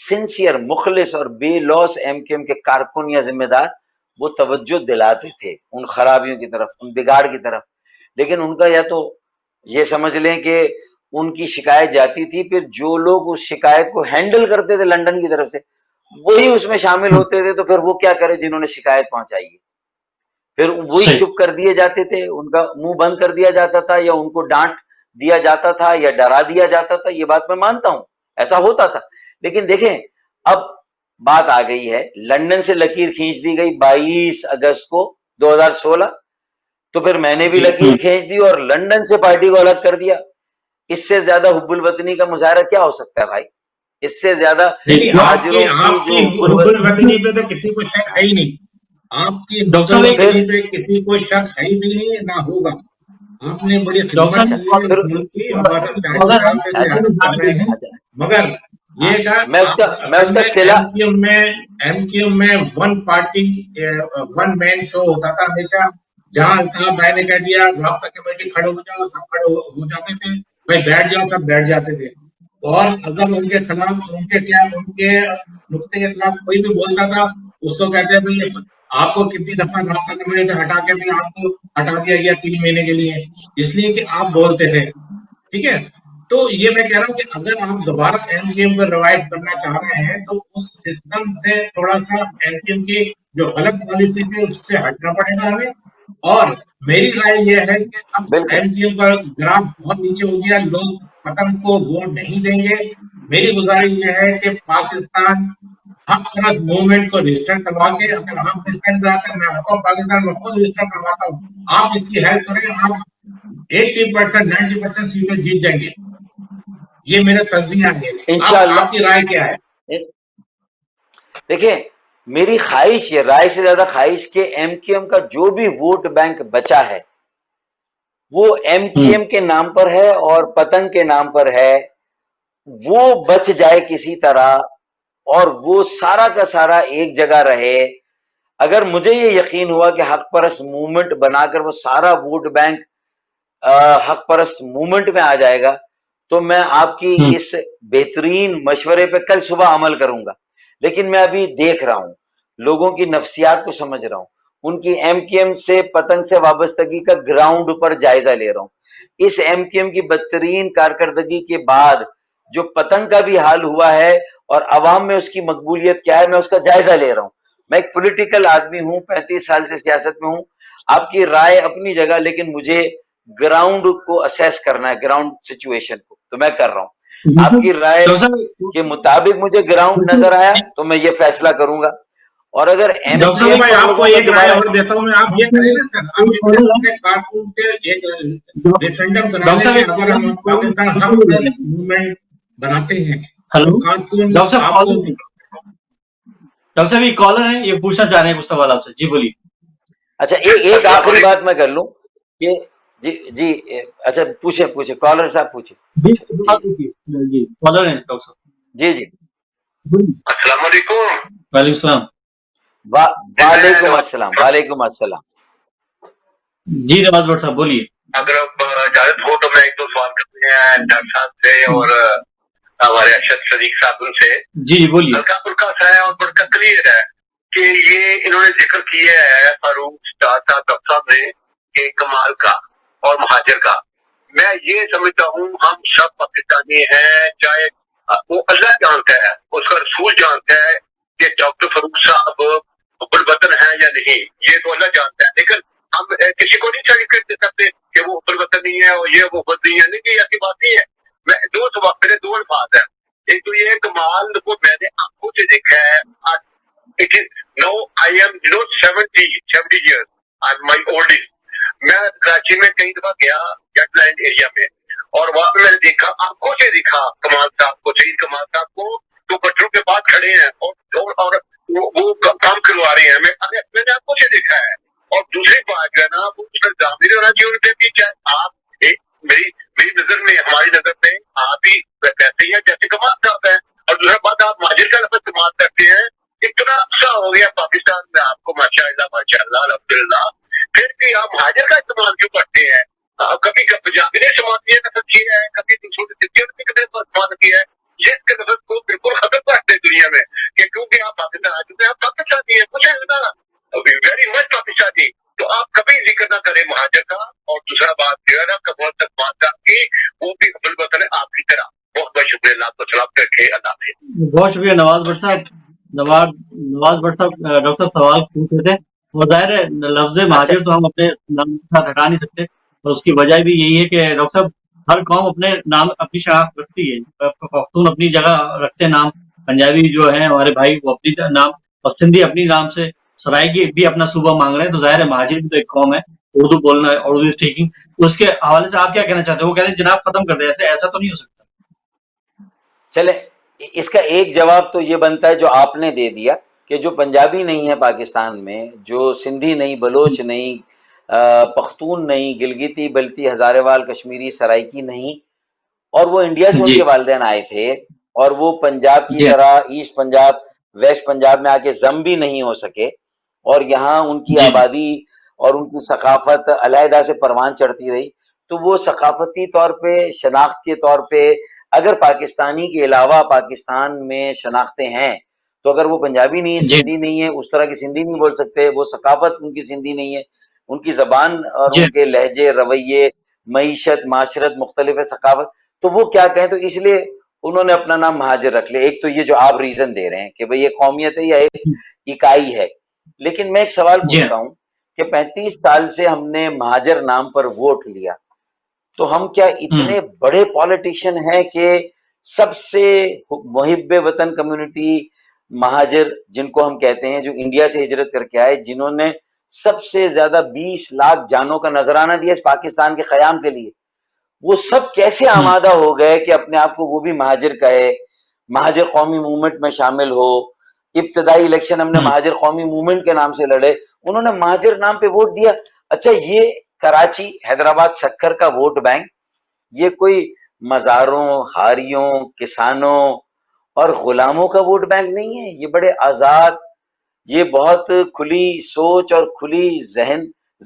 سنسیئر, مخلص اور بے لوس ایم کیو ایم کے کارکن یا ذمہ دار وہ توجہ دلاتے تھے ان خرابیوں کی طرف, ان بگاڑ کی طرف. لیکن ان کا یا تو یہ سمجھ لیں کہ ان کی شکایت جاتی تھی, پھر جو لوگ اس شکایت کو ہینڈل کرتے تھے لندن کی طرف سے وہی اس میں شامل ہوتے تھے, تو پھر وہ کیا کرے جنہوں نے شکایت پہنچائی ہے, پھر وہی صحیح چپ کر دیے جاتے تھے, ان کا منہ بند کر دیا جاتا تھا, یا ان کو ڈانٹ دیا جاتا تھا, یا ڈرا دیا جاتا تھا. یہ بات میں مانتا ہوں ایسا ہوتا تھا, لیکن دیکھیں اب بات آ گئی ہے, لندن سے لکیر کھینچ دی گئی 22 اگست کو 2016, تو پھر میں نے بھی जी لکیر کھینچ دی اور لندن سے پارٹی کو الگ کر دیا. اس سے زیادہ حب الوطنی کا مظاہرہ کیا ہو سکتا ہے بھائی, اس سے زیادہ نہیں مہاجروں کی आपकी جو हुब्बुल वतनी पे तो किसी को शक है ही नहीं. आपकी ڈاکٹر हुब्बुल بھائی پھر वतनी पे किसी को शक है भी नहीं, ना होगा. आपने बड़ी ڈاکٹر खिदमत की है پھر इस मुल्क की, हमारे 40 اگر साल से اچھا सियासत कर रहे हैं. اچھا मगर ہاں ये का میں اس کا असल में قلعہ एमक्यू में one party one man show होता था हमेशा. जहां था मैंने कह दिया राब्ता कमेटी खड़े हो जाओ, सब खड़े हो जाते थे, भाई बैठ जाओ, सब बैठ जाते थे. और अगर उनके खिलाफ उनके नुक्ते के खिलाफ कोई भी बोलता था उसको कहते भाई आपको कितनी दफा राब्ता कमेटी से हटा के भी आपको हटा दिया गया 3 महीने के लिए, इसलिए कि आप बोलते थे. ठीक है. तो ये मैं कह रहा हूँ कि अगर आप दोबारा एमक्यूएम को रिवाइव करना चाह रहे हैं तो उस सिस्टम से थोड़ा सा एमक्यूएम की जो गलत पॉलिसी थी उससे हटना पड़ेगा हमें, और मेरी राय यह है कि अब बिल्कुल एमपीएम का ग्राफ बहुत नीचे हो गया, लोग पतंग को वोट नहीं देंगे। मेरी गुजारिश यह है कि पाकिस्तान हक परस्त मूवमेंट को रजिस्टर करवा के, अगर हम रजिस्टर कराते हैं, मैं आता हूँ पाकिस्तान में खुद रजिस्टर करवाता हूँ, आप इसकी हेल्प करें, आप 80% 90% सीटें जीत जाएंगे। ये मेरा तज्जिया है। अब इंशाअल्लाह। आपकी राय क्या है? देखिए, मेरी ख्वाहिश है, राय से ज्यादा ख्वाहिश के एमक्यूएम का जो भी वोट बैंक बचा है वो एमक्यूएम के नाम पर है और पतंग के नाम पर है, वो बच जाए किसी तरह और वो सारा का सारा एक जगह रहे। अगर मुझे ये यकीन हुआ कि हक परस्त मूवमेंट बनाकर वो सारा वोट बैंक हक परस्त मूवमेंट में आ जाएगा, तो मैं आपकी इस बेहतरीन मशवरे पे कल सुबह अमल करूंगा। लेकिन मैं अभी देख रहा हूं, लोगों की नफ्सियात को समझ रहा हूं, उनकी एमक्यूएम से पतंग से वाबस्तगी का ग्राउंड पर जायजा ले रहा हूं। इस एमक्यूएम की बदतरीन कारकर्दगी के बाद जो पतंग का भी हाल हुआ है और अवाम में उसकी मकबूलियत क्या है, मैं उसका जायजा ले रहा हूं। मैं एक पॉलिटिकल आदमी हूं, 35 साल से सियासत में हूं। आपकी राय अपनी जगह, लेकिन मुझे ग्राउंड को असेस करना है, ग्राउंड सिचुएशन को, तो मैं कर रहा हूं। आपकी राय के मुताबिक मुझे ग्राउंड नजर आया तो मैं ये फैसला करूंगा। और अगर डॉक्टर भाई आपको एक राय और देता हूं मैं, आप ये करें ना सर, आप ये कारकुन के एक रेफरेंडम करा लें कि अगर हम पाकिस्तान हक परस्त मूवमेंट बनाते हैं तो कारकुन आपको। डॉक्टर साहब ये कॉलर है, ये पूछना चाह रहे हैं कुछ सवाल आपसे। जी बोलिए। अच्छा, एक आखिरी बात मैं कर लूं कि जी जी अच्छा, पूछे कॉलर साहब पूछे। जी कॉलर है डॉक्टर साहब। जी जी, अस्सलाम वालेकुम। वालेकुम सलाम। वालेकुम अस्सलाम। जी नवाज भट्ट साहब बोलिए। अगर आप इजाजत हो तो मैं एक दो सवाल करते हैं डॉक्टर साहब से और हमारे अरशद सदीक साहब से। जी बोलिए। हल्का फुल्का सा है और बड़ा क्लियर है कि ये इन्होंने जिक्र किया है फारूक डॉक्टर साहब ने कि कमाल का और महाजिर का। मैं ये समझता हूँ हम सब पाकिस्तानी हैं, चाहे वो अल्लाह जानता है, उसका रसूल जानता है कि डॉक्टर फारूक साहब वतन है या नहीं, ये तो अल्लाह जानता है। लेकिन हम किसी को नहीं सर्टिफिकेट दे सकते कि वो वतन नहीं है और ये वो वतन नहीं है, नहीं, ऐसी बात नहीं है। मैं मेरे दो अल्फाज है। एक तो ये कमाल को मैंने आंखों से देखा है। It is no, I am 70 years, I am my old age. मैं कराची में कई दफा गया वेटलैंड एरिया में और वहां पे मैंने देखा, आंखों से देखा कमाल साहब को, शहीद कमाल साहब को, तो बच्चों के पास खड़े हैं और वो काम करवा रहे हैं। मैंने आंखों से देखा है। और दूसरी बात जो है ना, वो जामिर होना चाहिए उनके भी, चाहे आप मेरी नजर में, हमारी नजर में आप ही कहते हैं जैसे कमाल साहब है। और दूसरा बात, आप माजिद का लफ्ज इस्तेमाल करते हैं, इतना अच्छा हो गया पाकिस्तान में आपको, माशाअल्लाह अल्हम्दुलिल्लाह, फिर भी आप महाजिर का इस्तेमाल क्यों करते हैं? कभी पंजाबी ने इस्तेमाल किया है, कभी दूसरों ने इस्तेमाल किया है। ये इसके लफ्ज को बिल्कुल खत्म करते हैं दुनिया में कि क्योंकि आप पाकिस्तान आ चुके हैं, आप पाकिस्तानी है, कुछ है ना, वेरी मच पाकिस्तानी। तो आप कभी जिक्र ना करें महाजिर का। और दूसरा बात जो है ना, कमाल तक बात की, वो भी अब्दुल वतन है आपकी तरह। बहुत बहुत शुक्रिया, अल्लाह को सलाम करके अल्लाह हाफिज़। बहुत शुक्रिया नवाज भट्ट साहब। नवाज भट्ट साहब डॉक्टर सवाल पूछ रहे थे, और जाहिर है लफ्ज महाजिर तो हम अपने नाम के साथ हटा नहीं सकते, और उसकी वजह भी यही है कि डॉक्टर साहब हर कौम अपने नाम अपनी शनाख्त रखती है। पख्तून अपनी जगह रखते हैं नाम, पंजाबी जो है हमारे भाई वो अपनी नाम, और सिंधी अपनी नाम से, सराइकी भी अपना सूबा मांग रहे हैं। तो जाहिर है महाजिर भी तो एक कौम है, उर्दू बोलना है, उर्दू स्पीकिंग। तो उसके हवाले से आप क्या कहना चाहते हैं? वो कहते हैं जनाब खत्म कर दे, ऐसा तो नहीं हो सकता। चले, इसका एक जवाब तो ये बनता है जो आपने दे दिया कि जो पंजाबी नहीं है पाकिस्तान में, जो सिंधी नहीं, बलोच नहीं, पख्तून नहीं, गिलगिती, बल्ती, हजारेवाल, कश्मीरी, सराइकी नहीं, और वो इंडिया से उनके वालिदैन आए थे और वो पंजाब की तरह ईस्ट पंजाब, वेस्ट पंजाब में आके जम भी नहीं हो सके, और यहाँ उनकी आबादी और उनकी सकाफत अलहदा से परवान चढ़ती रही। तो वो सकाफती तौर पे, शनाख्त के तौर पे, अगर पाकिस्तानी के अलावा पाकिस्तान में शनाख्तें हैं, तो अगर वो पंजाबी नहीं है, सिंधी नहीं है, उस तरह की सिंधी नहीं बोल सकते, वो सकाफत उनकी सिंधी नहीं है, उनकी जबान और उनके लहजे, रवैये, मईशत, माशरत मुख्तलिफ है, सकाफत, तो वो क्या कहें, तो इसलिए उन्होंने अपना नाम महाजिर रख लिया। एक तो ये जो आप रीजन दे रहे हैं कि भाई ये कौमियत है या एक इकाई है। लेकिन मैं एक सवाल पूछता हूं کہ 35 साल से हमने महाजर नाम पर वोट लिया, तो हम क्या इतने बड़े पॉलिटिशियन हैं कि सबसे मुहिब्बे वतन कम्युनिटी महाजर जिनको हम कहते हैं, जो इंडिया से हिजरत करके आए, जिन्होंने सबसे ज्यादा 20 लाख जानों का नजराना दिया इस पाकिस्तान के क़याम के लिए, वो सब कैसे आमादा हो गए कि अपने आप को वो भी महाजर कहे, महाजर कौमी मूवमेंट में शामिल हो। इब्तदाई इलेक्शन हमने महाजर कौमी मूवमेंट के नाम से लड़े, उन्होंने महाजर नाम पे वोट दिया। अच्छा, ये कराची, हैदराबाद, सक्कर का वोट बैंक, ये कोई मज़ारों, हारियों, किसानों और गुलामों का वोट बैंक नहीं है। ये बड़े आजाद, ये बहुत खुली सोच और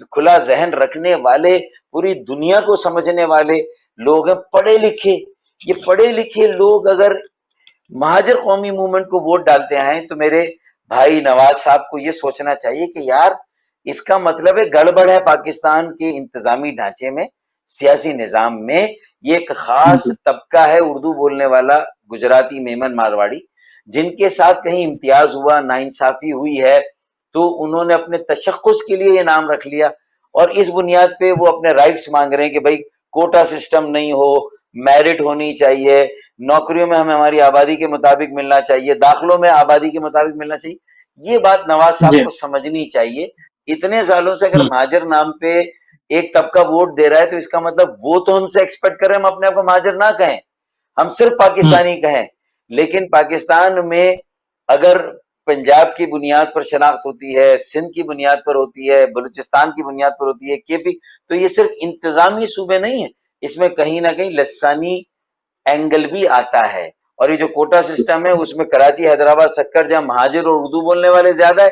खुला जहन रखने वाले, पूरी दुनिया को समझने वाले लोग हैं, पढ़े लिखे। ये पढ़े लिखे लोग अगर महाजर कौमी मूवमेंट को वोट डालते हैं, तो मेरे भाई नवाज साहब को ये सोचना चाहिए कि यार, इसका मतलब है गड़बड़ है पाकिस्तान के इंतजामी ढांचे में, सियासी निजाम में। ये एक खास तबका है उर्दू बोलने वाला, गुजराती, मेमन, मारवाड़ी, जिनके साथ कहीं इम्तियाज हुआ, नाइंसाफी हुई है, तो उन्होंने अपने तशख्खुस के लिए ये नाम रख लिया, और इस बुनियाद पे वो अपने राइट्स मांग रहे हैं कि भाई कोटा सिस्टम नहीं हो, मेरिट होनी चाहिए, नौकरियों में हमें हमारी आबादी के मुताबिक मिलना चाहिए, दाखिलों में आबादी के मुताबिक मिलना चाहिए। ये बात नवाज साहब को समझनी चाहिए। इतने सालों से अगर महाजर नाम पे एक तबका वोट दे रहा है, तो इसका मतलब वो तो हमसे एक्सपेक्ट करें हम अपने आप को महाजर ना कहें, हम सिर्फ पाकिस्तानी कहें। लेकिन पाकिस्तान में अगर पंजाब की बुनियाद पर शनाख्त होती है, सिंध की बुनियाद पर होती है, बलूचिस्तान की बुनियाद पर होती है, केपी, तो ये सिर्फ इंतजामी सूबे नहीं है, इसमें कहीं ना कहीं लसानी एंगल भी आता है। और ये जो कोटा सिस्टम है, उसमें कराची, हैदराबाद, सक्कर, जहां महाजिर और उर्दू बोलने वाले ज्यादा है,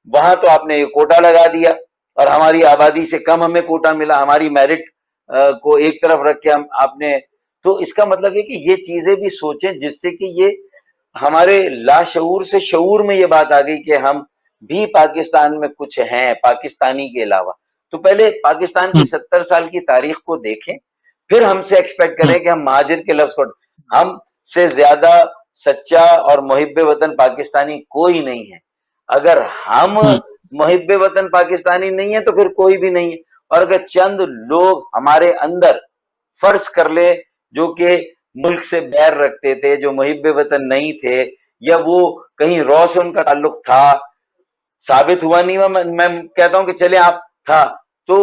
वहां तो आपने ये कोटा लगा दिया, और हमारी आबादी से कम हमें कोटा मिला, हमारी मेरिट को एक तरफ रख के हम आपने, तो इसका मतलब है कि ये चीजें भी सोचें, जिससे कि ये हमारे लाशऊर से शऊर में ये बात आ गई कि हम भी पाकिस्तान में कुछ हैं पाकिस्तानी के अलावा। तो पहले पाकिस्तान की 70 साल की तारीख को देखें, फिर हमसे एक्सपेक्ट करें कि हम महाजिर के लफ्ज को, हम से ज्यादा सच्चा और मुहिब्बे वतन पाकिस्तानी कोई नहीं है। अगर हम मुहिब्बे वतन पाकिस्तानी नहीं है, तो फिर कोई भी नहीं है। और अगर चंद लोग हमारे अंदर फर्ज कर ले, जो कि मुल्क से बैर रखते थे, जो मुहिब्बे वतन नहीं थे, या वो कहीं रॉ से उनका ताल्लुक था, साबित हुआ नहीं, मैं कहता हूं कि चले आप था, तो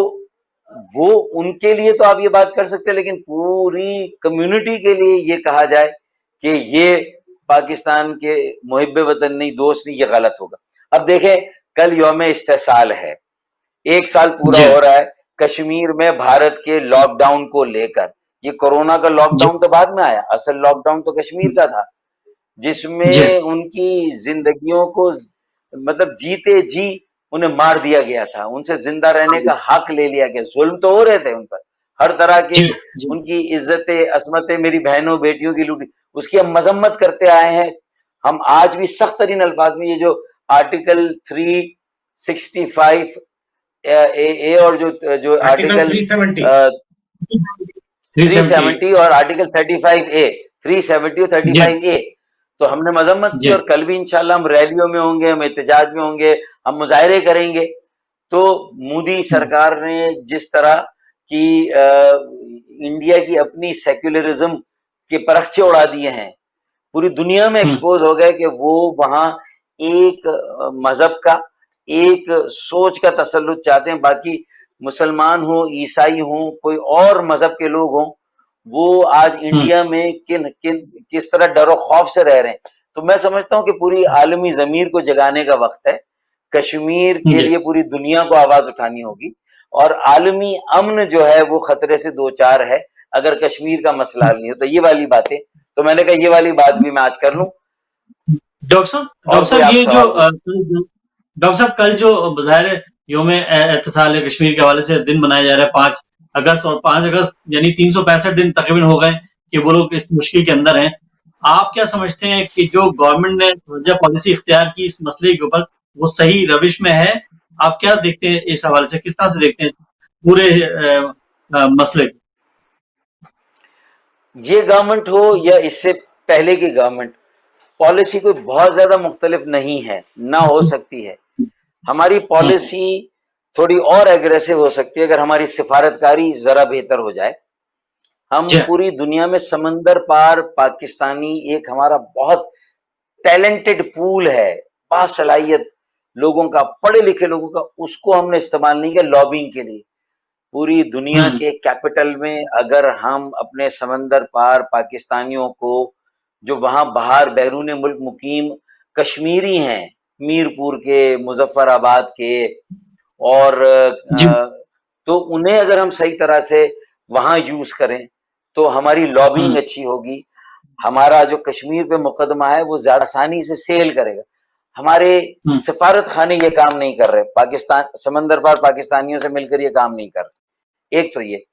वो उनके लिए तो आप ये बात कर सकते हैं, लेकिन पूरी कम्युनिटी के लिए ये कहा जाए कि ये पाकिस्तान के मुहिब्बे वतन नहीं, दोस्त नहीं, ये गलत होगा। अब देखें, कल यौम इस्तेसाल है, 1 साल पूरा हो रहा है कश्मीर में भारत के लॉकडाउन को लेकर। ये कोरोना का लॉकडाउन तो बाद में आया, असल लॉकडाउन तो कश्मीर का था, जिसमें उनकी जिंदगियों को मतलब जीते जी उन्हें मार दिया गया था, उनसे जिंदा रहने का हक ले लिया गया। जुल्म तो हो रहे थे उन पर, हर तरह की उनकी इज्जतें, असमतें, मेरी बहनों बेटियों की लूटी, उसकी हम मजम्मत करते आए हैं। हम आज भी सख्त तरीन अल्फाज में ये जो आर्टिकल 365 ए और जो आर्टिकल 370 और आर्टिकल 35A, 370 और 35A, तो हमने मजम्मत की, और कल भी इंशाल्लाह हम रैलियों में होंगे, हम एहतजाज में होंगे, हम मुजाहरे करेंगे। तो मोदी सरकार ने जिस तरह की इंडिया की अपनी सेक्युलरिज्म के परखचे उड़ा दिए हैं, पूरी दुनिया में एक्सपोज हो गए कि वो वहां एक मजहब का, एक सोच का तसल्लुत चाहते हैं, बाकी मुसलमान हो, ईसाई हो, कोई और मजहब के लोग हों, वो आज इंडिया में किस तरह डरो खौफ से रह रहे हैं। तो मैं समझता हूं कि पूरी आलमी ज़मीर को जगाने का वक्त है, कश्मीर के लिए पूरी दुनिया को आवाज उठानी होगी, और आलमी अमन जो है वो खतरे से दो चार है अगर कश्मीर का मसला हल नहीं हो। तो ये वाली बातें, तो मैंने कहा ये वाली बात भी मैं आज कर लूं। डॉक्टर साहब ये जो डॉक्टर साहब कल जो ज़ाहिर यौम एहतिसाल कश्मीर के हवाले से दिन मनाया जा रहा है 5 अगस्त, और 5 अगस्त यानी 365 दिन तकरीबन हो गए कि वो लोग इस मुश्किल के अंदर हैं। आप क्या समझते हैं कि जो गवर्नमेंट ने जो पॉलिसी इख्तियार की इस मसले के ऊपर, वो सही रविश में है? आप क्या देखते हैं इस हवाले से, किस तरह से देखते हैं पूरे मसले? ये गवर्नमेंट हो या इससे पहले की गवर्नमेंट, पॉलिसी कोई बहुत ज्यादा मुख्तलिफ नहीं है, ना हो सकती है। हमारी पॉलिसी थोड़ी और एग्रेसिव हो सकती है अगर हमारी सिफारतकारी जरा बेहतर हो जाए। हम जी पूरी दुनिया में समंदर पार पाकिस्तानी एक हमारा बहुत टैलेंटेड पूल है, बासलाहियत लोगों का, पढ़े लिखे लोगों का, उसको हमने इस्तेमाल नहीं किया लॉबिंग के लिए। पूरी दुनिया हम्म के कैपिटल में अगर हम अपने समंदर पार पाकिस्तानियों को, जो वहां बाहर बैरून मुल्क मुकीम कश्मीरी हैं, मीरपुर के, मुजफ्फराबाद के, और जी तो उन्हें अगर हम सही तरह से वहां यूज करें तो हमारी लॉबिंग हम्म अच्छी होगी। हमारा जो कश्मीर पे मुकदमा है वो ज्यादा आसानी से सेल करेगा। हमारे हम्म सफारत खाने ये काम नहीं कर रहे, पाकिस्तान समंदर पार पाकिस्तानियों से मिलकर ये काम नहीं कर रहे। एक तो ये,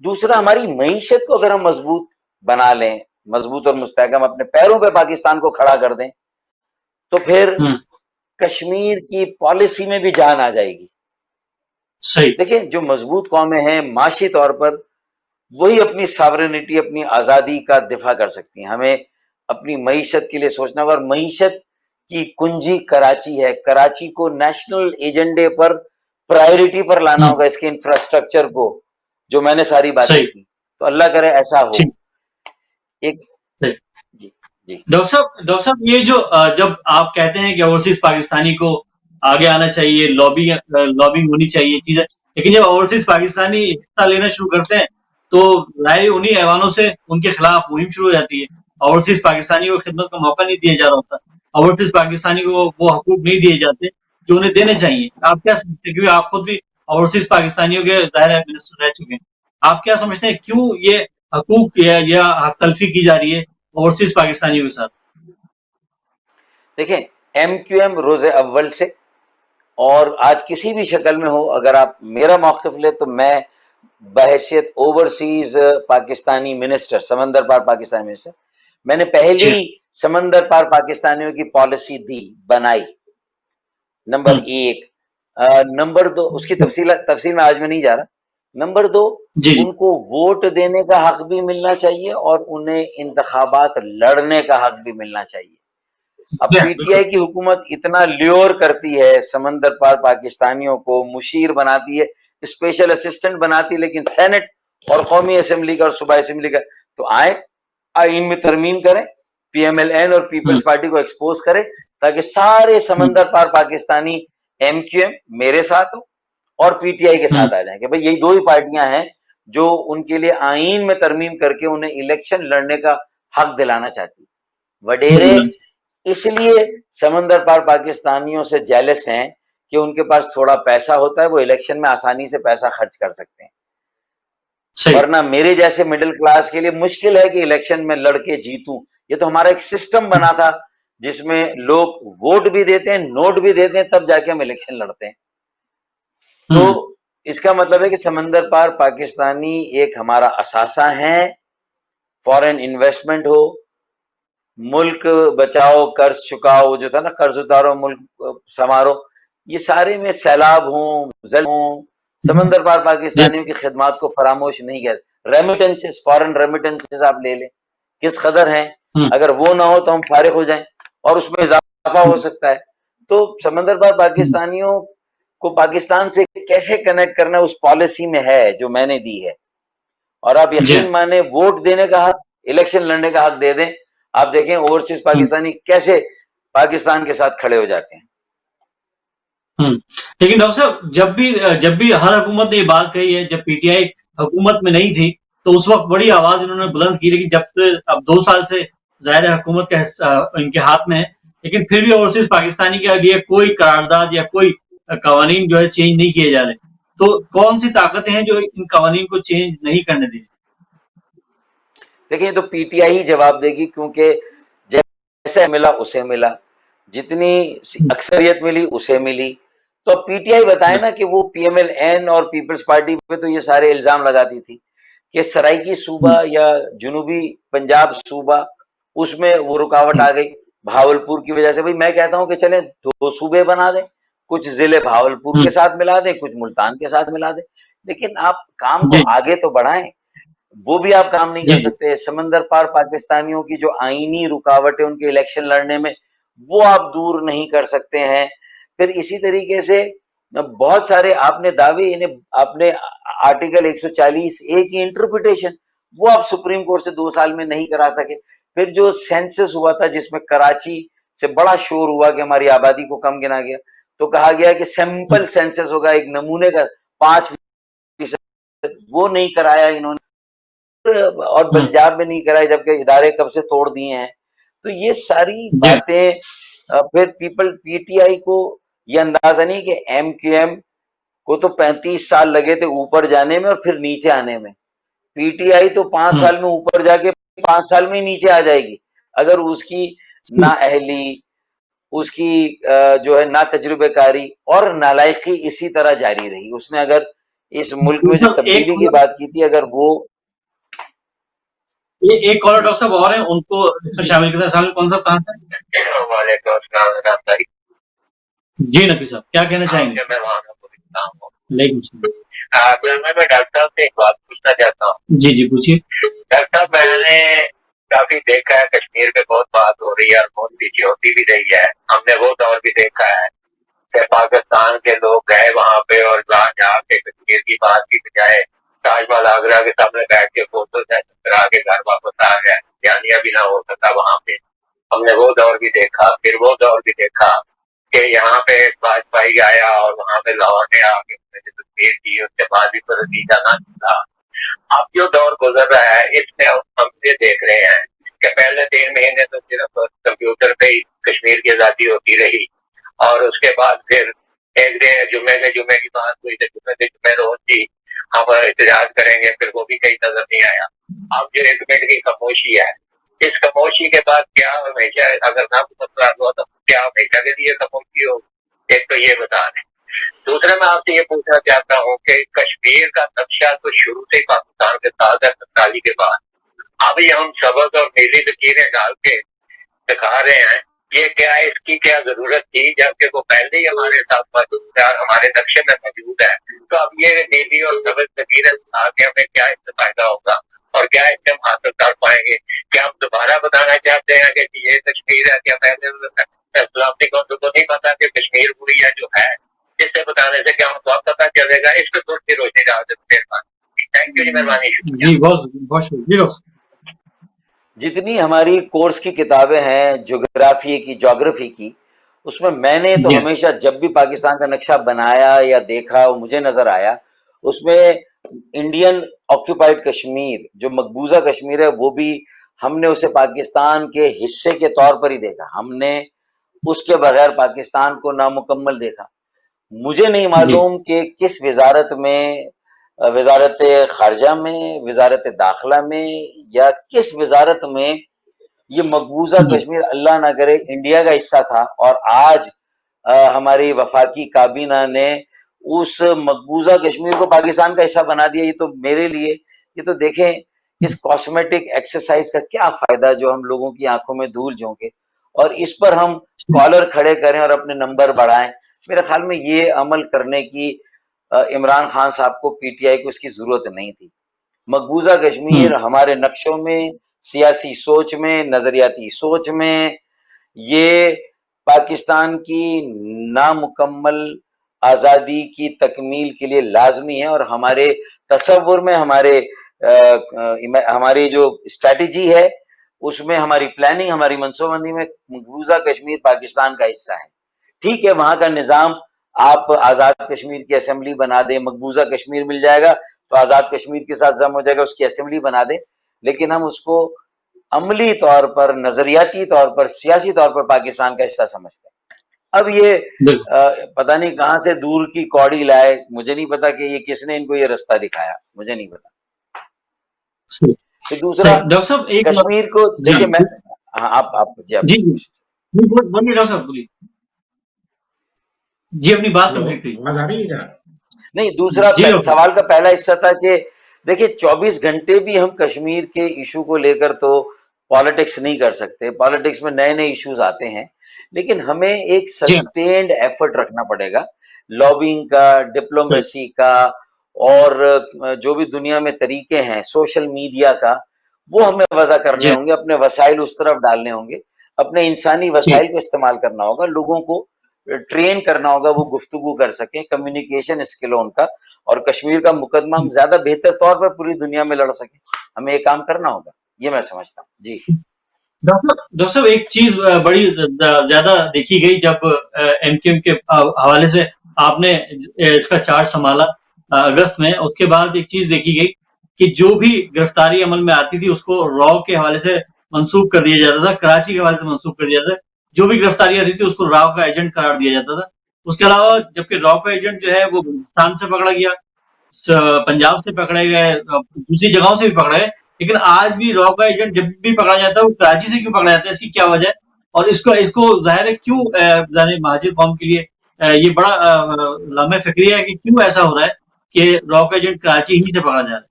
दूसरा हमारी मईशत को अगर हम मजबूत बना लें, मजबूत और मुस्तहकम अपने पैरों पे पाकिस्तान को खड़ा कर दें, तो फिर हम्म कश्मीर की पॉलिसी में भी जान आ जाएगी। सही देखिए, जो मजबूत कौमें हैं माशी तौर पर, वही अपनी सॉवरेनिटी, अपनी आजादी का दिफा कर सकती हैं। हमें अपनी मईशत के लिए सोचना होगा, और मईशत की कुंजी कराची है। कराची को नेशनल एजेंडे पर प्रायोरिटी पर लाना हम्म होगा, इसके इंफ्रास्ट्रक्चर को, जो मैंने सारी बातें सही की। तो अल्लाह करे ऐसा हो। ठीक एक सही। जी जी डॉक्टर साहब ये जो जब आप कहते हैं कि ओवरसीज पाकिस्तानी को आगे आना चाहिए, लॉबिंग होनी चाहिए चीजें, लेकिन जब ओवरसीज पाकिस्तानी हिस्सा लेना शुरू करते हैं तो राय उन्हीं ऐवानों से उनके खिलाफ मुहिम शुरू हो जाती है। ओवरसीज पाकिस्तानी को खिदमत का मौका नहीं दिया जा रहा होता, ओवरसीज पाकिस्तानी को वो हकूक नहीं दिए जाते जो उन्हें देने चाहिए। आप क्या समझते हैं, क्योंकि आप खुद भी ओवरसीज पाकिस्तानियों के ज़ाहिर है मिनिस्टर रह चुके हैं, आप क्या समझते हैं क्यों ये हकूक या हक तलफी की जा रही है ओवरसीज पाकिस्तानियों के साथ? देखें, MQM रोजे अव्वल से, और आज किसी भी शक्ल में हो, अगर आप मेरा मौक़िफ़ ले तो मैं बहैसियत ओवरसीज पाकिस्तानी मिनिस्टर, समंदर पार पाकिस्तानी मिनिस्टर, मैंने जी पहली समंदर पार पाकिस्तानियों की पॉलिसी दी, बनाई, नंबर हम्म एक। नंबर दो, उसकी तफसील में आज मैं नहीं जा रहा। नंबर दो, जी जी उनको वोट देने का हक भी मिलना चाहिए और उन्हें इंतखाबात लड़ने का हक भी मिलना चाहिए। अब जी, पीटीआई बिल्कुल की हुकूमत इतना ल्योर करती है, समंदर पार पाकिस्तानियों को मुशीर बनाती है, स्पेशल असिस्टेंट बनाती है, लेकिन सेनेट और कौमी असेंबली का और सूबाई असेंबली का, तो आए आइन में तरमीम करें, PMLN और पीपल्स पार्टी को एक्सपोज करें, ताकि सारे समंदर पार पाकिस्तानी MQM मेरे साथ हो और पीटीआई के हम्म साथ आ जाएं कि भाई यही दो ही पार्टियां हैं जो उनके लिए आइन में तरमीम करके उन्हें इलेक्शन लड़ने का हक दिलाना चाहती। वडेरे हम्म, इसलिए समंदर पार पाकिस्तानियों से जेलस हैं कि उनके पास थोड़ा पैसा होता है, वो इलेक्शन में आसानी से पैसा खर्च कर सकते हैं। सही वरना मेरे जैसे मिडिल क्लास के लिए मुश्किल है कि इलेक्शन में लड़के जीतूं। ये तो हमारा एक सिस्टम बना था जिसमें लोग वोट भी देते हैं, नोट भी देते हैं, तब जाके हम इलेक्शन लड़ते हैं। तो हम्म इसका मतलब है कि समंदर पार पाकिस्तानी एक हमारा असासा है। फॉरेन इन्वेस्टमेंट हो, मुल्क बचाओ कर्ज चुकाओ, जो था ना, कर्ज उतारो मुल्क संवारो, ये सारे में सैलाब हों, समंदर पार जी पाकिस्तानियों की खिदमात को फरामोश नहीं कर। रेमिटेंसेस, फॉरेन रेमिटेंसेस आप ले लें, किस कदर हैं, हम्म अगर वो ना हो तो हम फारिग हो जाएं और उसमें इजाफा हो सकता है। तो समंदर पार हम्म पाकिस्तानियों को पाकिस्तान से कैसे कनेक्ट करना उस पॉलिसी में है जो मैंने दी है। और आप जी यकीन माने, वोट देने का हक, इलेक्शन लड़ने का हक दे दें, आप देखें ओवरसीज हम्म पाकिस्तानी कैसे पाकिस्तान के साथ खड़े हो जाते हैं। हम्म। लेकिन डॉक्टर साहब जब भी हर हुकूमत ने ये बात कही है, जब पीटीआई हुकूमत में नहीं थी तो उस वक्त बड़ी आवाज इन्होंने बुलंद की, लेकिन जब से अब 2 साल से ज़ाहिर है हुकूमत का इनके हाथ में है, लेकिन फिर भी ओवरसीज पाकिस्तानी के लिए कोई करारदाद या कोई कवानीन जो है चेंज नहीं किए जा रहे। तो कौन सी ताकतें हैं जो इन कवानीन को चेंज नहीं करने दे? देखिए, तो पीटीआई ही जवाब देगी, क्योंकि जैसे मिला उसे मिला, जितनी अक्सरियत मिली उसे मिली। तो अब पीटीआई बताए ना कि वो PMLN और पीपल्स पार्टी पे तो ये सारे इल्जाम लगाती थी कि सराइकी सूबा या जुनूबी पंजाब सूबा, उसमें वो रुकावट आ गई भावलपुर की वजह से। भाई मैं कहता हूं कि चले 2 सूबे बना दें, कुछ जिले भावलपुर के साथ मिला दें, कुछ मुल्तान के साथ मिला दें, लेकिन आप काम को जी आगे तो बढ़ाएं। वो भी आप काम नहीं कर जी जी सकते। समंदर पार पाकिस्तानियों की जो आईनी रुकावट है उनके इलेक्शन लड़ने में, वो आप दूर नहीं कर सकते हैं। फिर इसी तरीके से बहुत सारे आपने दावे, इन्हें आपने आर्टिकल 140A की इंटरप्रिटेशन वो आप सुप्रीम कोर्ट से 2 साल में नहीं करा सके। फिर जो सेंसस हुआ था जिसमें कराची से बड़ा शोर हुआ कि हमारी आबादी को कम गिना गया, तो कहा गया कि सैंपल सेंसस होगा, एक नमूने का 5%, वो नहीं कराया इन्होंने, और पंजाब में नहीं कराया जबकि इदारे कब से तोड़ दिए हैं। तो ये सारी बातें, फिर पीटीआई को ये अंदाजा नहीं कि एमक्यूएम को तो 35 साल लगे थे ऊपर जाने में और फिर नीचे आने में, पीटीआई तो 5 साल में ऊपर जाके 5 साल में ही नीचे आ जाएगी अगर उसकी नाअहली, उसकी जो है ना तजुर्बेकारी और नालायकी इसी तरह जारी रही। उसने अगर इस मुल्क में जो तब्दीली की बात की थी, अगर वो एक कॉलर डॉक्टर साहब और हैं, उनको शामिल करते हैं। कौन साहब कहाँ से? जी नबी साहब, क्या कहना चाहेंगे? मैं डॉक्टर साहब से एक बात पूछना चाहता हूँ। जी जी पूछिए। डॉक्टर साहब, मैंने काफी देखा है, कश्मीर पे बहुत बात हो रही है और बहुत पीछे होती भी रही है। हमने वो दौर भी देखा है कि पाकिस्तान के लोग गए वहां पे और जाके कश्मीर की बात की बजाय ताजमहल आगरा के सामने बैठ के फोटो करा के घर वापस आ गए, जानिया भी ना हो सका वहां पे। हमने वो दौर भी देखा। फिर वो दौर भी देखा कि यहाँ पे वाजपेयी आया और वहां पे लाहौर में आके तस्वीर की, उसके बाद भी कोई नतीजा ना मिला। अब जो दौर गुजर रहा है इसमें हम ये देख रहे हैं कि पहले 3 महीने तो सिर्फ कंप्यूटर पे ही कश्मीर की आजादी होती रही और उसके बाद फिर एक दिन जुम्मे की बात हुई तो जुम्मे रोज ही हम एहतजाज करेंगे, फिर वो भी कहीं नजर नहीं आया। अब जो 1 मिनट की खामोशी है, इस खामोशी के बाद क्या हमेशा, अगर ना मसला हुआ तो क्या हमेशा के लिए खामोशी हो? एक तो ये बता दें। दूसरा मैं आपसे ये पूछना चाहता हूँ कि कश्मीर का नक्शा तो शुरू से पाकिस्तान के साथ है 47 के बाद। अभी हम सबक और नीली लकीरें डाल के दिखा रहे हैं, ये क्या है, इसकी क्या जरूरत थी जबकि वो पहले ही हमारे साथ मौजूद है और हमारे नक्शे में मौजूद है। तो अब ये नीली और सबक लकीरें आगे हमें क्या इससे फायदा होगा और क्या इससे हम हासिल कर पाएंगे? क्या हम दोबारा बताना चाहते हैं कि ये कश्मीर है? क्या पहले सलामती कौंसिल को नहीं पता कि कश्मीर पूरी है जो है? इससे बताने से क्या हमको पता चलेगा? इस पर थोड़ी सी रोशनी डाल देते हैं। थैंक यू जी, मेहरबानी, शुक्रिया जी, बहुत शुक्रिया। जितनी हमारी कोर्स की किताबें हैं ज्योग्राफी की, उसमें मैंने तो हमेशा जब भी पाकिस्तान का नक्शा बनाया या देखा मुझे नजर आया, उसमें इंडियन ऑक्यूपाइड कश्मीर जो मकबूजा कश्मीर है वो भी हमने उसे पाकिस्तान के हिस्से के तौर पर ही देखा। हमने उसके बगैर पाकिस्तान को नामुकम्मल देखा। मुझे नहीं मालूम कि किस वजारत में, वजारत खारजा में, वजारत दाखिला में या किस वजारत में ये मकबूजा कश्मीर अल्लाह ना करे इंडिया का हिस्सा था और आज हमारी वफाकी काबीना ने उस मकबूजा कश्मीर को पाकिस्तान का हिस्सा बना दिया। ये तो मेरे लिए, ये तो देखें इस कॉस्मेटिक एक्सरसाइज का क्या फायदा जो हम लोगों की आंखों में धूल झोंके और इस पर हम कॉलर खड़े करें और अपने नंबर बढ़ाएं। मेरे ख्याल में ये अमल करने की इमरान खान साहब को, पीटीआई को इसकी जरूरत नहीं थी। मकबूजा कश्मीर हमारे नक्शों में, सियासी सोच में, नजरियाती सोच में ये पाकिस्तान की नामुकम्मल आजादी की तकमील के लिए लाजमी है और हमारे तसव्वुर में, हमारी जो स्ट्रैटेजी है उसमें, हमारी प्लानिंग, हमारी मनसूबबंदी में मकबूजा कश्मीर पाकिस्तान का हिस्सा है। ठीक है, वहां का निजाम आप आजाद कश्मीर की असेंबली बना दे, मकबूजा कश्मीर मिल जाएगा तो आजाद कश्मीर के साथ जम हो जाएगा, उसकी असेंबली बना दे, लेकिन हम उसको अमली तौर पर, नजरियाती तौर पर, सियासी तौर पर पाकिस्तान का हिस्सा समझते हैं। अब ये पता नहीं कहां से दूर की कौड़ी लाए, मुझे नहीं पता कि ये किसने इनको ये रास्ता दिखाया, मुझे नहीं पता। तो दूसरा डॉक्टर साहब एक कश्मीर को देखिए, मैं आप बोलिए डॉक्टर साहब, बोलिए जी, अपनी बात कंप्लीट कीजिए। आवाज आ रही है क्या? नहीं, दूसरा सवाल का पहला हिस्सा था कि देखिए 24 घंटे भी हम कश्मीर के इशू को लेकर तो पॉलिटिक्स नहीं कर सकते। पॉलिटिक्स में नए नए इश्यूज आते हैं, लेकिन हमें एक सस्टेन्ड एफर्ट रखना पड़ेगा, लॉबिंग का, डिप्लोमेसी का और जो भी दुनिया में तरीके हैं, सोशल मीडिया का, वो हमें वजह करने होंगे, अपने वसाइल उस तरफ डालने होंगे, अपने इंसानी वसाइल को इस्तेमाल करना होगा, लोगों को ट्रेन करना होगा वो गुफ्तगू कर सकें, कम्युनिकेशन स्किल हो उनका, और कश्मीर का मुकदमा हम ज्यादा बेहतर तौर पर पूरी दुनिया में लड़ सकें। हमें ये काम करना होगा, ये मैं समझता हूँ जी। डॉक्टर साहब, एक चीज बड़ी ज्यादा देखी गई जब एमक्यूएम के हवाले से आपने इसका चार्ज संभाला अगस्त में, उसके बाद एक चीज देखी गई कि जो भी गिरफ्तारी अमल में आती थी उसको रॉ के हवाले से मंसूब कर दिया जाता था, कराची के हवाले से मंसूब कर दिया जाता था। जो भी गिरफ्तारी आती थी उसको रॉ का एजेंट करार दिया जाता था। उसके अलावा जबकि रॉ का एजेंट जो है वो बलूचिस्तान से पकड़ा गया, पंजाब से पकड़े गए, दूसरी जगहों से भी पकड़े गए, लेकिन आज भी रॉ का एजेंट जब भी पकड़ा जाता है वो कराची से क्यों पकड़ा जाता है, इसकी क्या वजह है? और इसको जाहिर है क्यों महाजिर कौम के लिए ये बड़ा लम्हे फिक्रिया है कि क्यों ऐसा हो रहा है कि रॉ का एजेंट कराची ही से पकड़ा जा रहा है?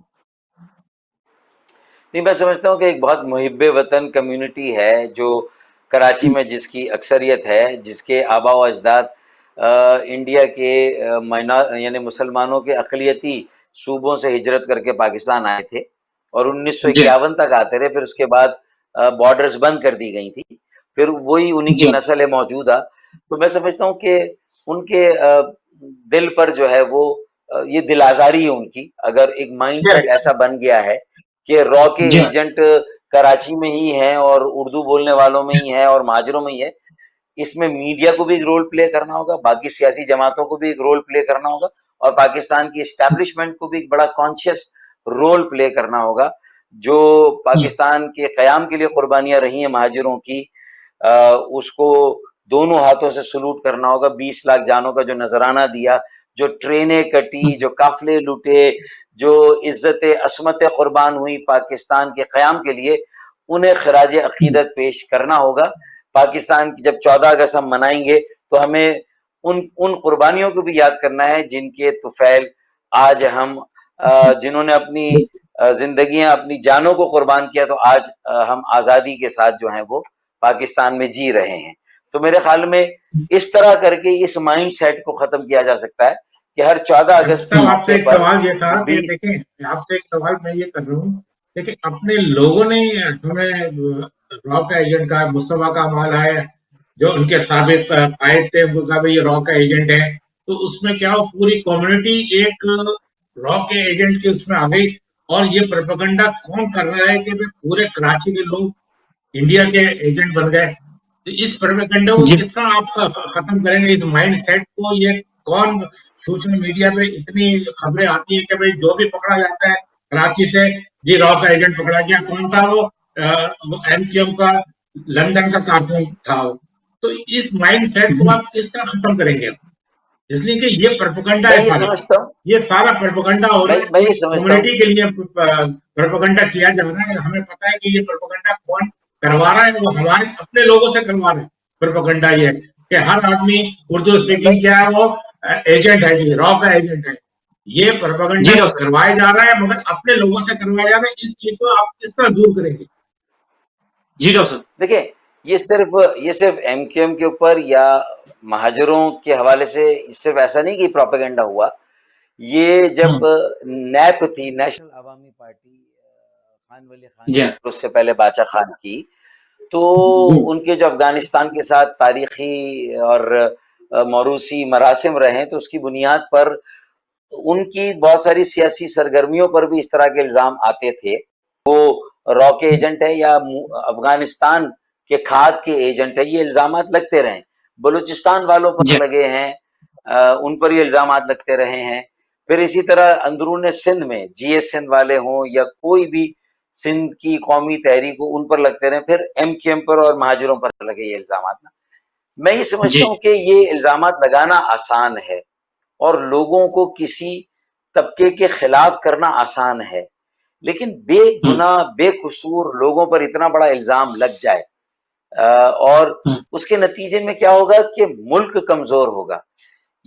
नहीं, मैं समझता हूँ कि एक बहुत मुहिब्बे वतन कम्युनिटी है जो कराची में, जिसकी अक्सरियत है, जिसके आबा व अजदाद इंडिया के यानी मुसलमानों के अक़लियती सूबों से हिजरत करके पाकिस्तान आए थे और 1951 तक आते रहे। फिर उसके बाद बॉर्डर्स बंद कर दी गई थी, फिर वही उन्हीं की नस्ल है मौजूदा। तो मैं समझता हूँ कि उनके दिल पर जो है वो ये दिल आजारी है उनकी, अगर एक माइंड सेट ऐसा बन गया है कि रॉ के एजेंट कराची में ही हैं और उर्दू बोलने वालों में ही है और महाजरों में ही है। इसमें मीडिया को भी एक रोल प्ले करना होगा, बाकी सियासी जमातों को भी एक रोल प्ले करना होगा, और पाकिस्तान की एस्टैब्लिशमेंट को भी एक बड़ा कॉन्शियस रोल प्ले करना होगा। जो पाकिस्तान के क़याम के लिए कुर्बानियां रही हैं महाजिरों की, उसको दोनों हाथों से सलूट करना होगा। 20 लाख जानों का जो नजराना दिया, जो ट्रेनें कटी, जो काफिले लूटे, जो इज्जत असमत कुर्बान हुई पाकिस्तान के क़याम के लिए, उन्हें खराज अकीदत पेश करना होगा। पाकिस्तान की जब 14 अगस्त हम मनाएंगे तो हमें उन कुर्बानियों को भी याद करना है जिनके तुफैल आज हम जिन्होंने अपनी जिंदगियां, अपनी जानों को कुर्बान किया, तो आज हम आज़ादी के साथ जो हैं वो पाकिस्तान में जी रहे हैं। तो मेरे ख्याल में इस तरह करके इस माइंड सेट को खत्म किया जा सकता है कि हर 14 अगस्त को आपसे एक सवाल ये था कि देखें, आपसे एक सवाल मैं ये कर रहा हूँ, देखिए अपने लोगों ने हमें रॉ का एजेंट का, मुस्तफा का माल है जो उनके साबिक आए थे, उनको कहा भाई ये रॉ का एजेंट है, तो उसमें क्या हो, पूरी कम्युनिटी एक रॉ के एजेंट के उसमें आ गई, और ये प्रोपेगेंडा कौन कर रहा है कि पूरे कराची के लोग इंडिया के एजेंट बन गए। तो इस प्रोपेगेंडा को किस तरह आप खत्म करेंगे, इस माइंड सेट को? ये कौन, सोशल मीडिया पे इतनी खबरें आती हैं कि भाई जो भी पकड़ा जाता है कराची से, जी रॉ का एजेंट पकड़ा गया, कौन था वो एमक्यूएम का लंदन का कारकुन था। तो इस माइंड सेट को आप किस तरह खत्म करेंगे? इसलिए कि ये प्रोपेगेंडा है सारा, ये सारा प्रोपेगेंडा हो रहा है, कम्युनिटी के लिए प्रोपेगेंडा किया जा रहा है। हमें पता है कि ये प्रोपेगेंडा कौन करवा रहा है, वो हमारे अपने लोगों से करवा रहे हैं। प्रोपेगेंडा ये कि हर आदमी उर्दू स्पीकिंग क्या है, वो एजेंट है जी, रॉ का एजेंट है। ये प्रोपेगेंडा करवाया जा रहा है, मगर अपने लोगों से करवाया जा रहा है। इस चीज को आप किस तरह दूर करेंगे? जी डॉक्टर, देखिए ये सिर्फ एमक्यूएम के ऊपर या महाजरों के हवाले से सिर्फ ऐसा नहीं कि प्रोपेगेंडा हुआ। ये जब नैप थी, नेशनल अवामी पार्टी, खान वली खान, उससे पहले बादशाह खान की, तो उनके जो अफगानिस्तान के साथ तारीखी और मौरूसी मरासिम रहे, तो उसकी बुनियाद पर उनकी बहुत सारी सियासी सरगर्मियों पर भी इस तरह के इल्जाम आते थे। वो रॉ के एजेंट है या अफगानिस्तान के खाद के एजेंट है, ये इल्जामात लगते रहे। बलूचिस्तान वालों पर लगे हैं, उन पर ये इल्जामात लगते रहे हैं। फिर इसी तरह अंदरून सिंध में जीएस सिंध वाले हों या कोई भी सिंध की कौमी तहरीक हो, उन पर लगते रहे। फिर एमक्यूएम पर और महाजिरों पर लगे ये इल्जामात। मैं ये समझता हूँ कि ये इल्जामात लगाना आसान है और लोगों को किसी तबके के खिलाफ करना आसान है, लेकिन बेगुनाह बेकसूर लोगों पर इतना बड़ा इल्जाम लग जाए और उसके नतीजे में क्या होगा कि मुल्क कमजोर होगा।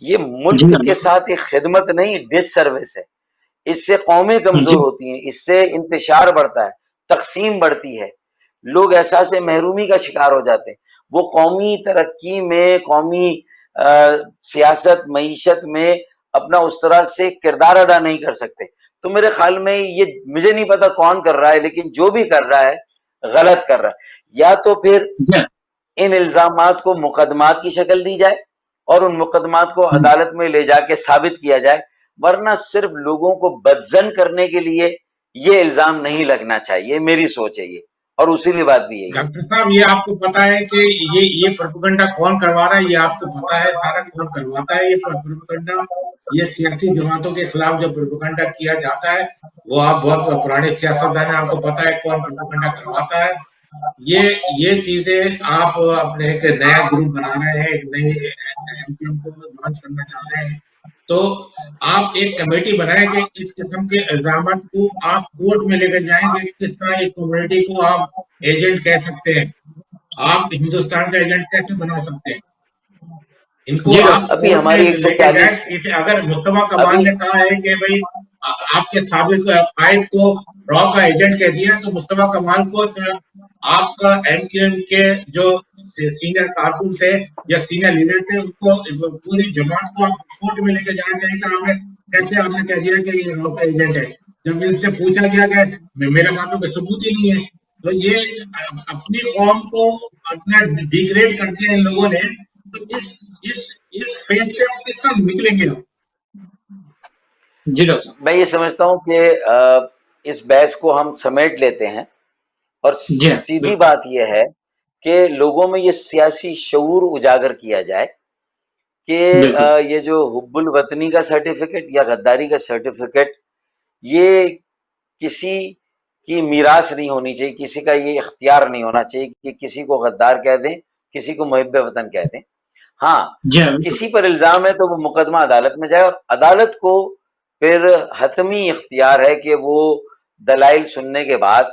ये मुल्क के साथ एक खिदमत नहीं, डिससर्विस है। इससे कौमें कमजोर होती हैं, इससे इंतशार बढ़ता है, तकसीम बढ़ती है, लोग एहसास महरूमी का शिकार हो जाते हैं। वो कौमी तरक्की में, कौमी सियासत मईशत में अपना उस तरह से किरदार अदा नहीं कर सकते। तो मेरे ख्याल में ये, मुझे नहीं पता कौन कर रहा है, लेकिन जो भी कर रहा है गलत कर रहा है। या तो फिर इन इल्जामात को मुकदमात की शक्ल दी जाए, اور ان مقدمات کو عدالت میں لے جا کے ثابت کیا جائے، ورنہ صرف لوگوں کو بدزن کرنے کے لیے یہ الزام نہیں لگنا چاہیے. میری سوچ ہے یہ، اور اسی لیے بات بھی یہی ہے. ڈاکٹر صاحب یہ آپ کو پتا ہے کہ یہ پروپیگنڈا کون کروا رہا ہے؟ یہ آپ کو پتا ہے سارا کون کرواتا ہے یہ پروپیگنڈا؟ یہ سیاسی جماعتوں کے خلاف جو پروپیگنڈا کیا جاتا ہے وہ آپ بہت پرانے سیاستدان ہیں، آپ کو پتا ہے کون پروپیگنڈا کرواتا ہے. یہ چیزیں آپ اپنے ایک نیا گروپ بنا رہے ہیں، ایک نئی ایم کو لانچ کرنا چاہ رہے ہیں، تو آپ ایک کمیٹی بنائیں کہ اس قسم کے الزامات کو آپ کورٹ میں لے کر جائیں گے. کس طرح ایک کمیونٹی کو آپ ایجنٹ کہہ سکتے ہیں؟ آپ ہندوستان کا ایجنٹ کیسے بنا سکتے ہیں؟ ان کو جی آپ ڈاکٹر. ابھی کورٹ میں ہماری لے کے جائیں. 140 اگر مصطفیٰ کمال ابھی نے کہا ہے کہ بھائی آپ کے سابق قائد کو را کا ایجنٹ کہہ دیا، تو مصطفیٰ کمال کو آپ کا ایم کیو ایم کے جو سینئر کارکن تھے یا سینئر لیڈر تھے ان کو پوری جماعت کو کورٹ میں لے کے جانا چاہیے تھا. کیسے آپ نے کہہ دیا کہ یہ را کا ایجنٹ ہے جب ان سے پوچھا گیا کہ میرے باتوں کا ثبوت ہی نہیں ہے؟ تو یہ اپنی قوم کو اپنا ڈیگریڈ کرتے ہیں ان لوگوں نے. تو اس فیز سے ہم کس طرح نکلیں گے؟ جی ڈاکٹر. میں یہ سمجھتا ہوں کہ اس بحث کو ہم سمیٹ لیتے ہیں، اور جی ہاں سیدھی بالکل. بات یہ ہے کہ لوگوں میں یہ سیاسی شعور اجاگر کیا جائے کہ بالکل. یہ جو حب الوطنی کا سرٹیفکیٹ یا غداری کا سرٹیفکیٹ یہ کسی کی میراث نہیں ہونی چاہیے، کسی کا یہ اختیار نہیں ہونا چاہیے کہ کسی کو غدار کہہ دیں، کسی کو محب وطن کہہ دیں. ہاں، جی ہاں بالکل. کسی پر الزام ہے تو وہ مقدمہ عدالت میں جائے، اور عدالت کو پھر حتمی اختیار ہے کہ وہ دلائل سننے کے بعد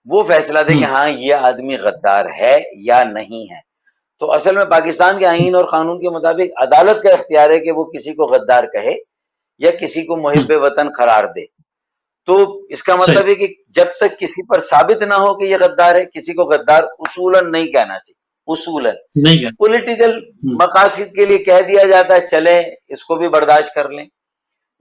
وہ فیصلہ دے کہ ہاں یہ آدمی غدار ہے یا نہیں ہے. تو اصل میں پاکستان کے آئین اور قانون کے مطابق عدالت کا اختیار ہے کہ وہ کسی کو غدار کہے یا کسی کو محب وطن قرار دے. تو اس کا صحیح. مطلب ہے کہ جب تک کسی پر ثابت نہ ہو کہ یہ غدار ہے، کسی کو غدار اصولاً نہیں کہنا چاہیے. اصولاً نہیں کیا. پولیٹیکل مقاصد کے لیے کہہ دیا جاتا ہے، چلیں اس کو بھی برداشت کر لیں.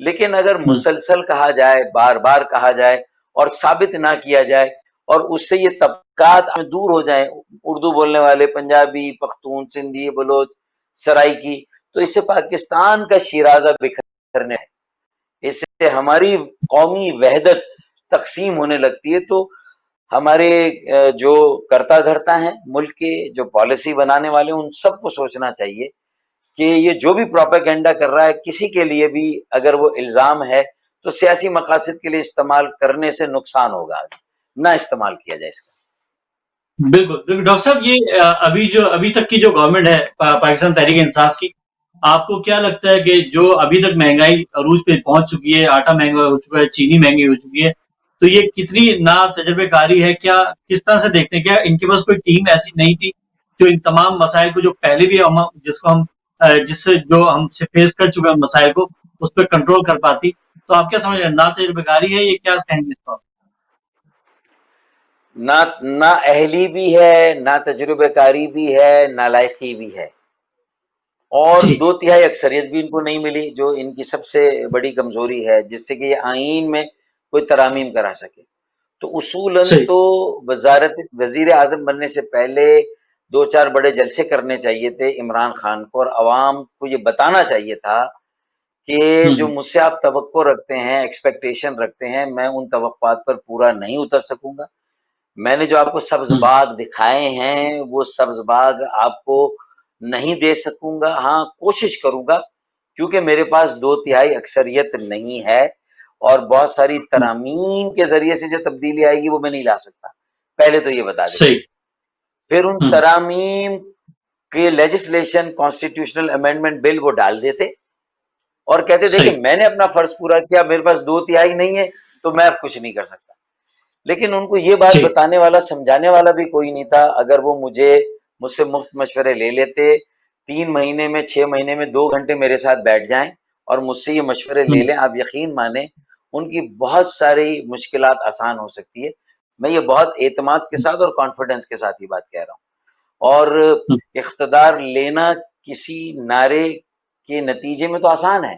لیکن اگر مسلسل کہا جائے، بار بار کہا جائے اور ثابت نہ کیا جائے، اور اس سے یہ طبقات دور ہو جائیں، اردو بولنے والے پنجابی، پختون، سندھی، بلوچ، سرائکی، تو اس سے پاکستان کا شیرازہ بکھرنے ہے، اس سے ہماری قومی وحدت تقسیم ہونے لگتی ہے. تو ہمارے جو کرتا دھرتا ہیں ملک کے، جو پالیسی بنانے والے، ان سب کو سوچنا چاہیے کہ یہ جو بھی پروپیگنڈا کر رہا ہے، کسی کے لیے بھی اگر وہ الزام ہے تو سیاسی مقاصد کے لیے استعمال کرنے سے نقصان ہوگا، نہ استعمال کیا جائے اس کا. بالکل بالکل. ڈاکٹر صاحب یہ ابھی تک کی جو گورنمنٹ ہے پاکستان تحریک انصاف کی، آپ کو کیا لگتا ہے کہ جو ابھی تک مہنگائی عروج پہ پہنچ چکی ہے، آٹا مہنگا ہو چکا ہے، چینی مہنگی ہو چکی ہے، تو یہ کتنی نا تجربے کاری ہے؟ کیا کس طرح سے دیکھتے ہیں؟ کیا ان کے پاس کوئی ٹیم ایسی نہیں تھی جو ان تمام مسائل کو، جو پہلے بھی جس سے جو ہم سے فیس کر چکے ہیں مسائل کو، اس پہ کنٹرول کر پاتی؟ تو آپ کیا سمجھ رہے ہیں، نا تجربے کاری ہے یہ؟ کیا کہیں گے اس پر؟ نہ اہلی بھی ہے، نہ تجربہ کاری بھی ہے، نالائقی بھی ہے، اور 2/3 اکثریت بھی ان کو نہیں ملی، جو ان کی سب سے بڑی کمزوری ہے، جس سے کہ یہ آئین میں کوئی ترامیم کرا سکے. تو اصولاً تو وزیر اعظم بننے سے پہلے 2-4 بڑے جلسے کرنے چاہیے تھے عمران خان کو، اور عوام کو یہ بتانا چاہیے تھا کہ جو مجھ سے آپ توقع رکھتے ہیں، ایکسپیکٹیشن رکھتے ہیں، میں ان توقعات پر پورا نہیں اتر سکوں گا. میں نے جو آپ کو سبز باغ دکھائے ہیں وہ سبز باغ آپ کو نہیں دے سکوں گا. ہاں کوشش کروں گا، کیونکہ میرے پاس 2/3 اکثریت نہیں ہے، اور بہت ساری ترامیم کے ذریعے سے جو تبدیلی آئے گی وہ میں نہیں لا سکتا. پہلے تو یہ بتا دیں. صحیح. پھر ان ترامیم کے لیجسلیشن، کانسٹیٹیوشنل امینڈمنٹ بل وہ ڈال دیتے اور کہتے تھے کہ میں نے اپنا فرض پورا کیا، میرے پاس 2/3 نہیں ہے تو میں اب کچھ نہیں کر سکتا. لیکن ان کو یہ بات بتانے والا، سمجھانے والا بھی کوئی نہیں تھا. اگر وہ مجھ سے مفت مشورے لے لیتے، 3 مہینے میں 6 مہینے میں 2 گھنٹے میرے ساتھ بیٹھ جائیں اور مجھ سے یہ مشورے لے لیں، آپ یقین مانیں ان کی بہت ساری مشکلات آسان ہو سکتی ہے. میں یہ بہت اعتماد کے ساتھ اور کانفیڈنس کے ساتھ یہ بات کہہ رہا ہوں. اور اقتدار لینا کسی نعرے کے نتیجے میں تو آسان ہے،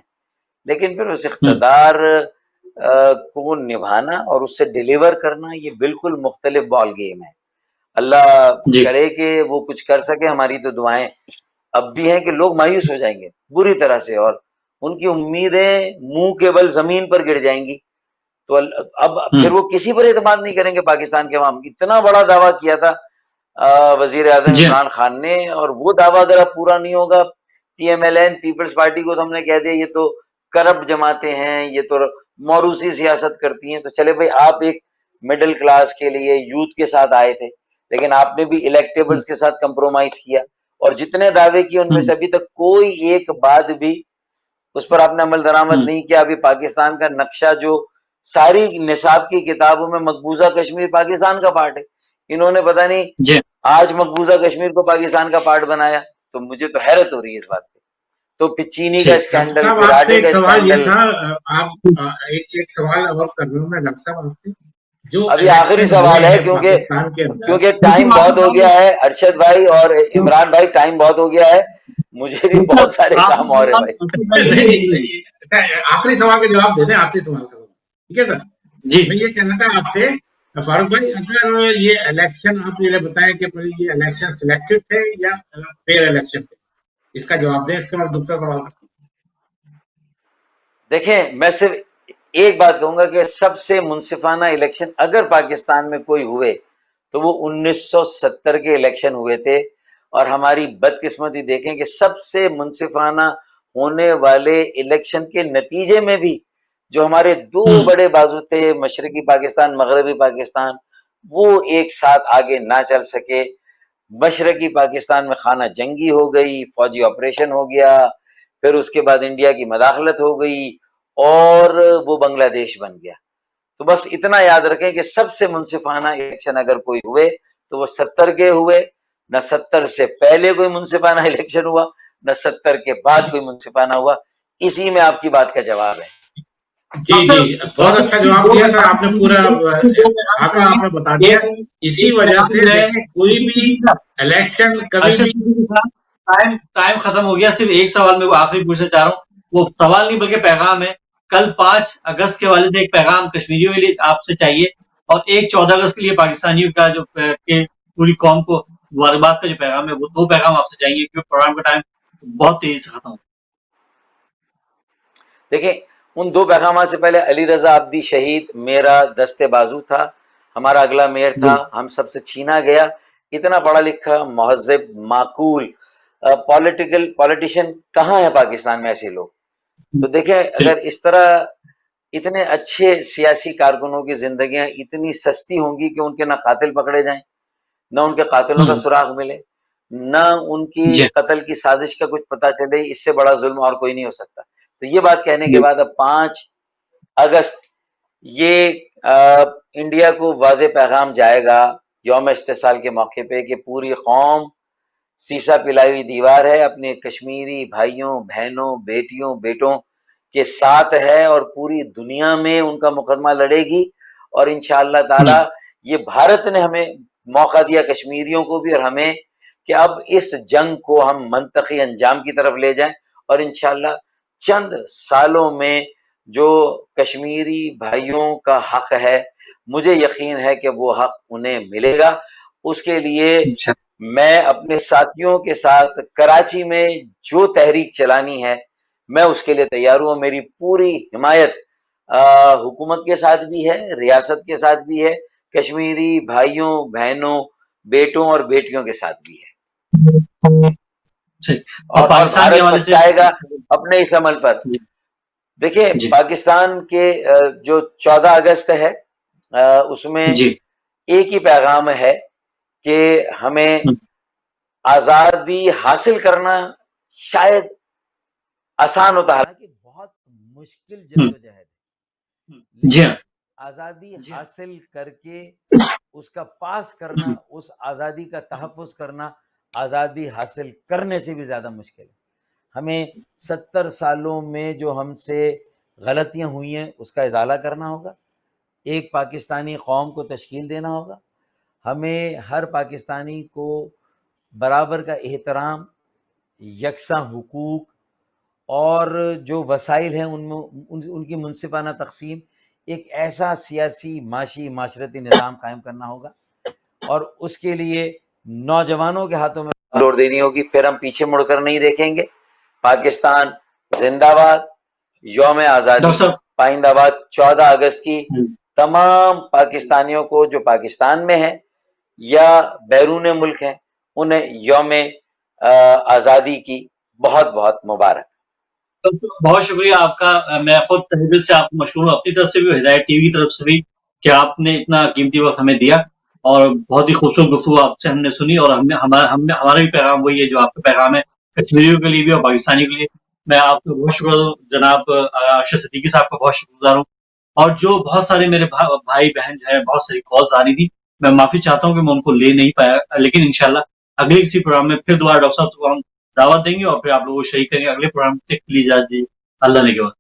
لیکن پھر اس اقتدار کو نبھانا اور اس سے ڈیلیور کرنا یہ بالکل مختلف بال گیم ہے. اللہ کرے کہ وہ کچھ کر سکے، ہماری تو دعائیں اب بھی ہیں کہ لوگ مایوس ہو جائیں گے بری طرح سے، اور ان کی امیدیں منہ کے بل زمین پر گر جائیں گی. تو اب پھر وہ کسی پر اعتماد نہیں کریں گے. پاکستان کے عوام اتنا بڑا دعویٰ کیا تھا وزیر اعظم عمران خان نے، اور وہ دعویٰ اگر اب پورا نہیں ہوگا، پی ایم ایل این پیپلز پارٹی کو تو ہم نے کہہ دیا یہ تو کرپٹ جماعتیں ہیں، یہ تو موروثی سیاست کرتی ہیں. تو چلے بھائی، آپ ایک مڈل کلاس کے لیے یوتھ کے ساتھ آئے تھے، لیکن آپ نے بھی الیکٹیبلز کے ساتھ کمپرومائز کیا، اور جتنے دعوے کیے ان میں سے ابھی تک کوئی ایک بات بھی اس پر آپ نے عمل درآمد نہیں کیا. ابھی پاکستان کا نقشہ جو ساری نصاب کی کتابوں میں مقبوضہ کشمیر پاکستان کا پارٹ ہے، انہوں نے پتہ نہیں آج مقبوضہ کشمیر کو پاکستان کا پارٹ بنایا. تو مجھے تو حیرت ہو رہی ہے اس بات پہ. تو پھر چینی کا اسکینڈل، صاحب پھر آپ سے آٹے ایک کا سوال یہ اسکینڈل. تھا، آپ ایک سوال اور کر رہا ہوں میں ڈاکٹر صاحب آپ سے. جو ابھی آخری سوال ہے کیونکہ ٹائم بہت ہو گیا ہے. ارشد بھائی اور عمران بھائی، ٹائم بہت ہو گیا ہے، مجھے بھی بہت سارے کام اور ہیں بھائی. آخری سوال کا جواب دے دیں، آخری سوال کا جواب. ٹھیک ہے سر جی. میں یہ کہنا تھا آپ سے فاروق بھائی، اگر یہ الیکشن آپ یہ بتائیں کہ یہ الیکشن سلیکٹڈ تھے یا فیئر الیکشن تھے، اس کا جواب دیں. اس کے بعد دوسرا سوال. دیکھیں، میں صرف ایک بات کہوں گا کہ سب سے منصفانہ الیکشن اگر پاکستان میں کوئی ہوئے تو وہ 1970 کے الیکشن ہوئے تھے. اور ہماری بدقسمتی دیکھیں کہ سب سے منصفانہ ہونے والے الیکشن کے نتیجے میں بھی جو ہمارے دو بڑے بازو تھے، مشرقی پاکستان، مغربی پاکستان، وہ ایک ساتھ آگے نہ چل سکے. مشرقی پاکستان میں خانہ جنگی ہو گئی، فوجی آپریشن ہو گیا، پھر اس کے بعد انڈیا کی مداخلت ہو گئی اور وہ بنگلہ دیش بن گیا. تو بس اتنا یاد رکھیں کہ سب سے منصفانہ الیکشن اگر کوئی ہوئے تو وہ 70 کے ہوئے. نہ 70 سے پہلے کوئی منصفانہ الیکشن ہوا، نہ 70 کے بعد کوئی منصفانہ ہوا. اسی میں آپ کی بات کا جواب ہے. جی بہت اچھا جواب دیا سر آپ نے، پورا آپ نے بتا دیا. اسی وجہ سے دیکھیں کوئی بھی الیکشن کبھی بھی ٹائم ختم ہو گیا. صرف ایک سوال میں وہ آخری پوچھنا چاہ رہا ہوں، وہ سوال نہیں بلکہ پیغام ہے. کل 5 اگست کے والے سے ایک پیغام کشمیریوں کے لیے آپ سے چاہیے، اور ایک 14 اگست کے لیے پاکستانیوں کا جو پوری قوم کو مبارکباد کا جو پیغام ہے، وہ 2 پیغام آپ سے چاہیے کیونکہ پروگرام کا ٹائم بہت تیزی سے ختم ہو. دیکھیں، ان 2 پیغامات سے پہلے علی رضا عبدی شہید میرا دستے بازو تھا، ہمارا اگلا میئر تھا، ہم سب سے چھینا گیا. اتنا پڑھا لکھا، مہذب، معقول پولیٹیشین کہاں ہے پاکستان میں ایسے لوگ؟ تو دیکھیں، اگر اس طرح اتنے اچھے سیاسی کارکنوں کی زندگیاں اتنی سستی ہوں گی کہ ان کے نہ قاتل پکڑے جائیں، نہ ان کے قاتلوں کا سراغ ملے، نہ ان کی قتل کی سازش کا کچھ پتہ چلے، اس سے بڑا ظلم اور کوئی نہیں ہو سکتا. تو یہ بات کہنے کے بعد اب 5 اگست یہ انڈیا کو واضح پیغام جائے گا یوم استحصال کے موقع پہ کہ پوری قوم سیسا پلائی ہوئی دیوار ہے، اپنے کشمیری بھائیوں، بہنوں، بیٹیوں، بیٹوں کے ساتھ ہے، اور پوری دنیا میں ان کا مقدمہ لڑے گی. اور انشاءاللہ تعالی یہ بھارت نے ہمیں موقع دیا، کشمیریوں کو بھی اور ہمیں، کہ اب اس جنگ کو ہم منطقی انجام کی طرف لے جائیں. اور انشاءاللہ چند سالوں میں جو کشمیری بھائیوں کا حق ہے، مجھے یقین ہے کہ وہ حق انہیں ملے گا. اس کے لیے میں اپنے ساتھیوں کے ساتھ کراچی میں جو تحریک چلانی ہے میں اس کے لیے تیار ہوں. میری پوری حمایت حکومت کے ساتھ بھی ہے، ریاست کے ساتھ بھی ہے، کشمیری بھائیوں، بہنوں، بیٹوں اور بیٹیوں کے ساتھ بھی ہے. اور بھارت پچھتائے گا اپنے اس عمل پر. دیکھیں، پاکستان کے جو 14 اگست ہے اس میں ایک ہی پیغام ہے کہ ہمیں آزادی حاصل کرنا شاید آسان ہوتا ہے، کہ بہت مشکل جدوجہد ہے. آزادی حاصل کر کے اس کا پاس کرنا، اس آزادی کا تحفظ کرنا، آزادی حاصل کرنے سے بھی زیادہ مشکل ہے. ہمیں 70 سالوں میں جو ہم سے غلطیاں ہوئی ہیں اس کا ازالہ کرنا ہوگا، ایک پاکستانی قوم کو تشکیل دینا ہوگا. ہمیں ہر پاکستانی کو برابر کا احترام، یکساں حقوق اور جو وسائل ہیں ان میں ان کی منصفانہ تقسیم، ایک ایسا سیاسی، معاشی، معاشرتی نظام قائم کرنا ہوگا. اور اس کے لیے نوجوانوں کے ہاتھوں میں डोर देनी होगी, फिर हम पीछे मुड़कर नहीं देखेंगे। पाकिस्तान जिंदाबाद, यौम आजादी डॉक्टर साहब पाइंदाबाद 14 अगस्त की तमाम पाकिस्तानियों को जो पाकिस्तान में है या बैरून मुल्क हैं, उन्हें यौम आजादी की बहुत बहुत मुबारक। बहुत शुक्रिया आपका। मैं खुद तहे दिल से आपको मशहूर हूँ, अपनी तरफ से भी, हिदायत टीवी की तरफ से भी, कि आपने इतना कीमती वक्त हमें दिया और बहुत ही खूबसूरत गुफ्तगू आपसे हमने सुनी। और हमारा भी पैगाम वही है जो आपका पैगाम है, कश्मीरियों के लिए भी और पाकिस्तानियों के लिए। मैं आपको बहुत शुक्र जनाब अरशद सिद्दीकी साहब का बहुत शुक्रगुजार हूँ। और जो बहुत सारे मेरे भाई बहन जो है, बहुत सारी कॉल्स आ रही थी, मैं माफी चाहता हूँ कि मैं उनको ले नहीं पाया, लेकिन इंशाल्लाह अगले किसी प्रोग्राम में फिर दोबारा डॉक्टर साहब को हम दावत देंगे और फिर आप लोगों को शरीक करेंगे। अगले प्रोग्राम तक के लिए इजाजत दीजिए। अल्लाह ने के बाद।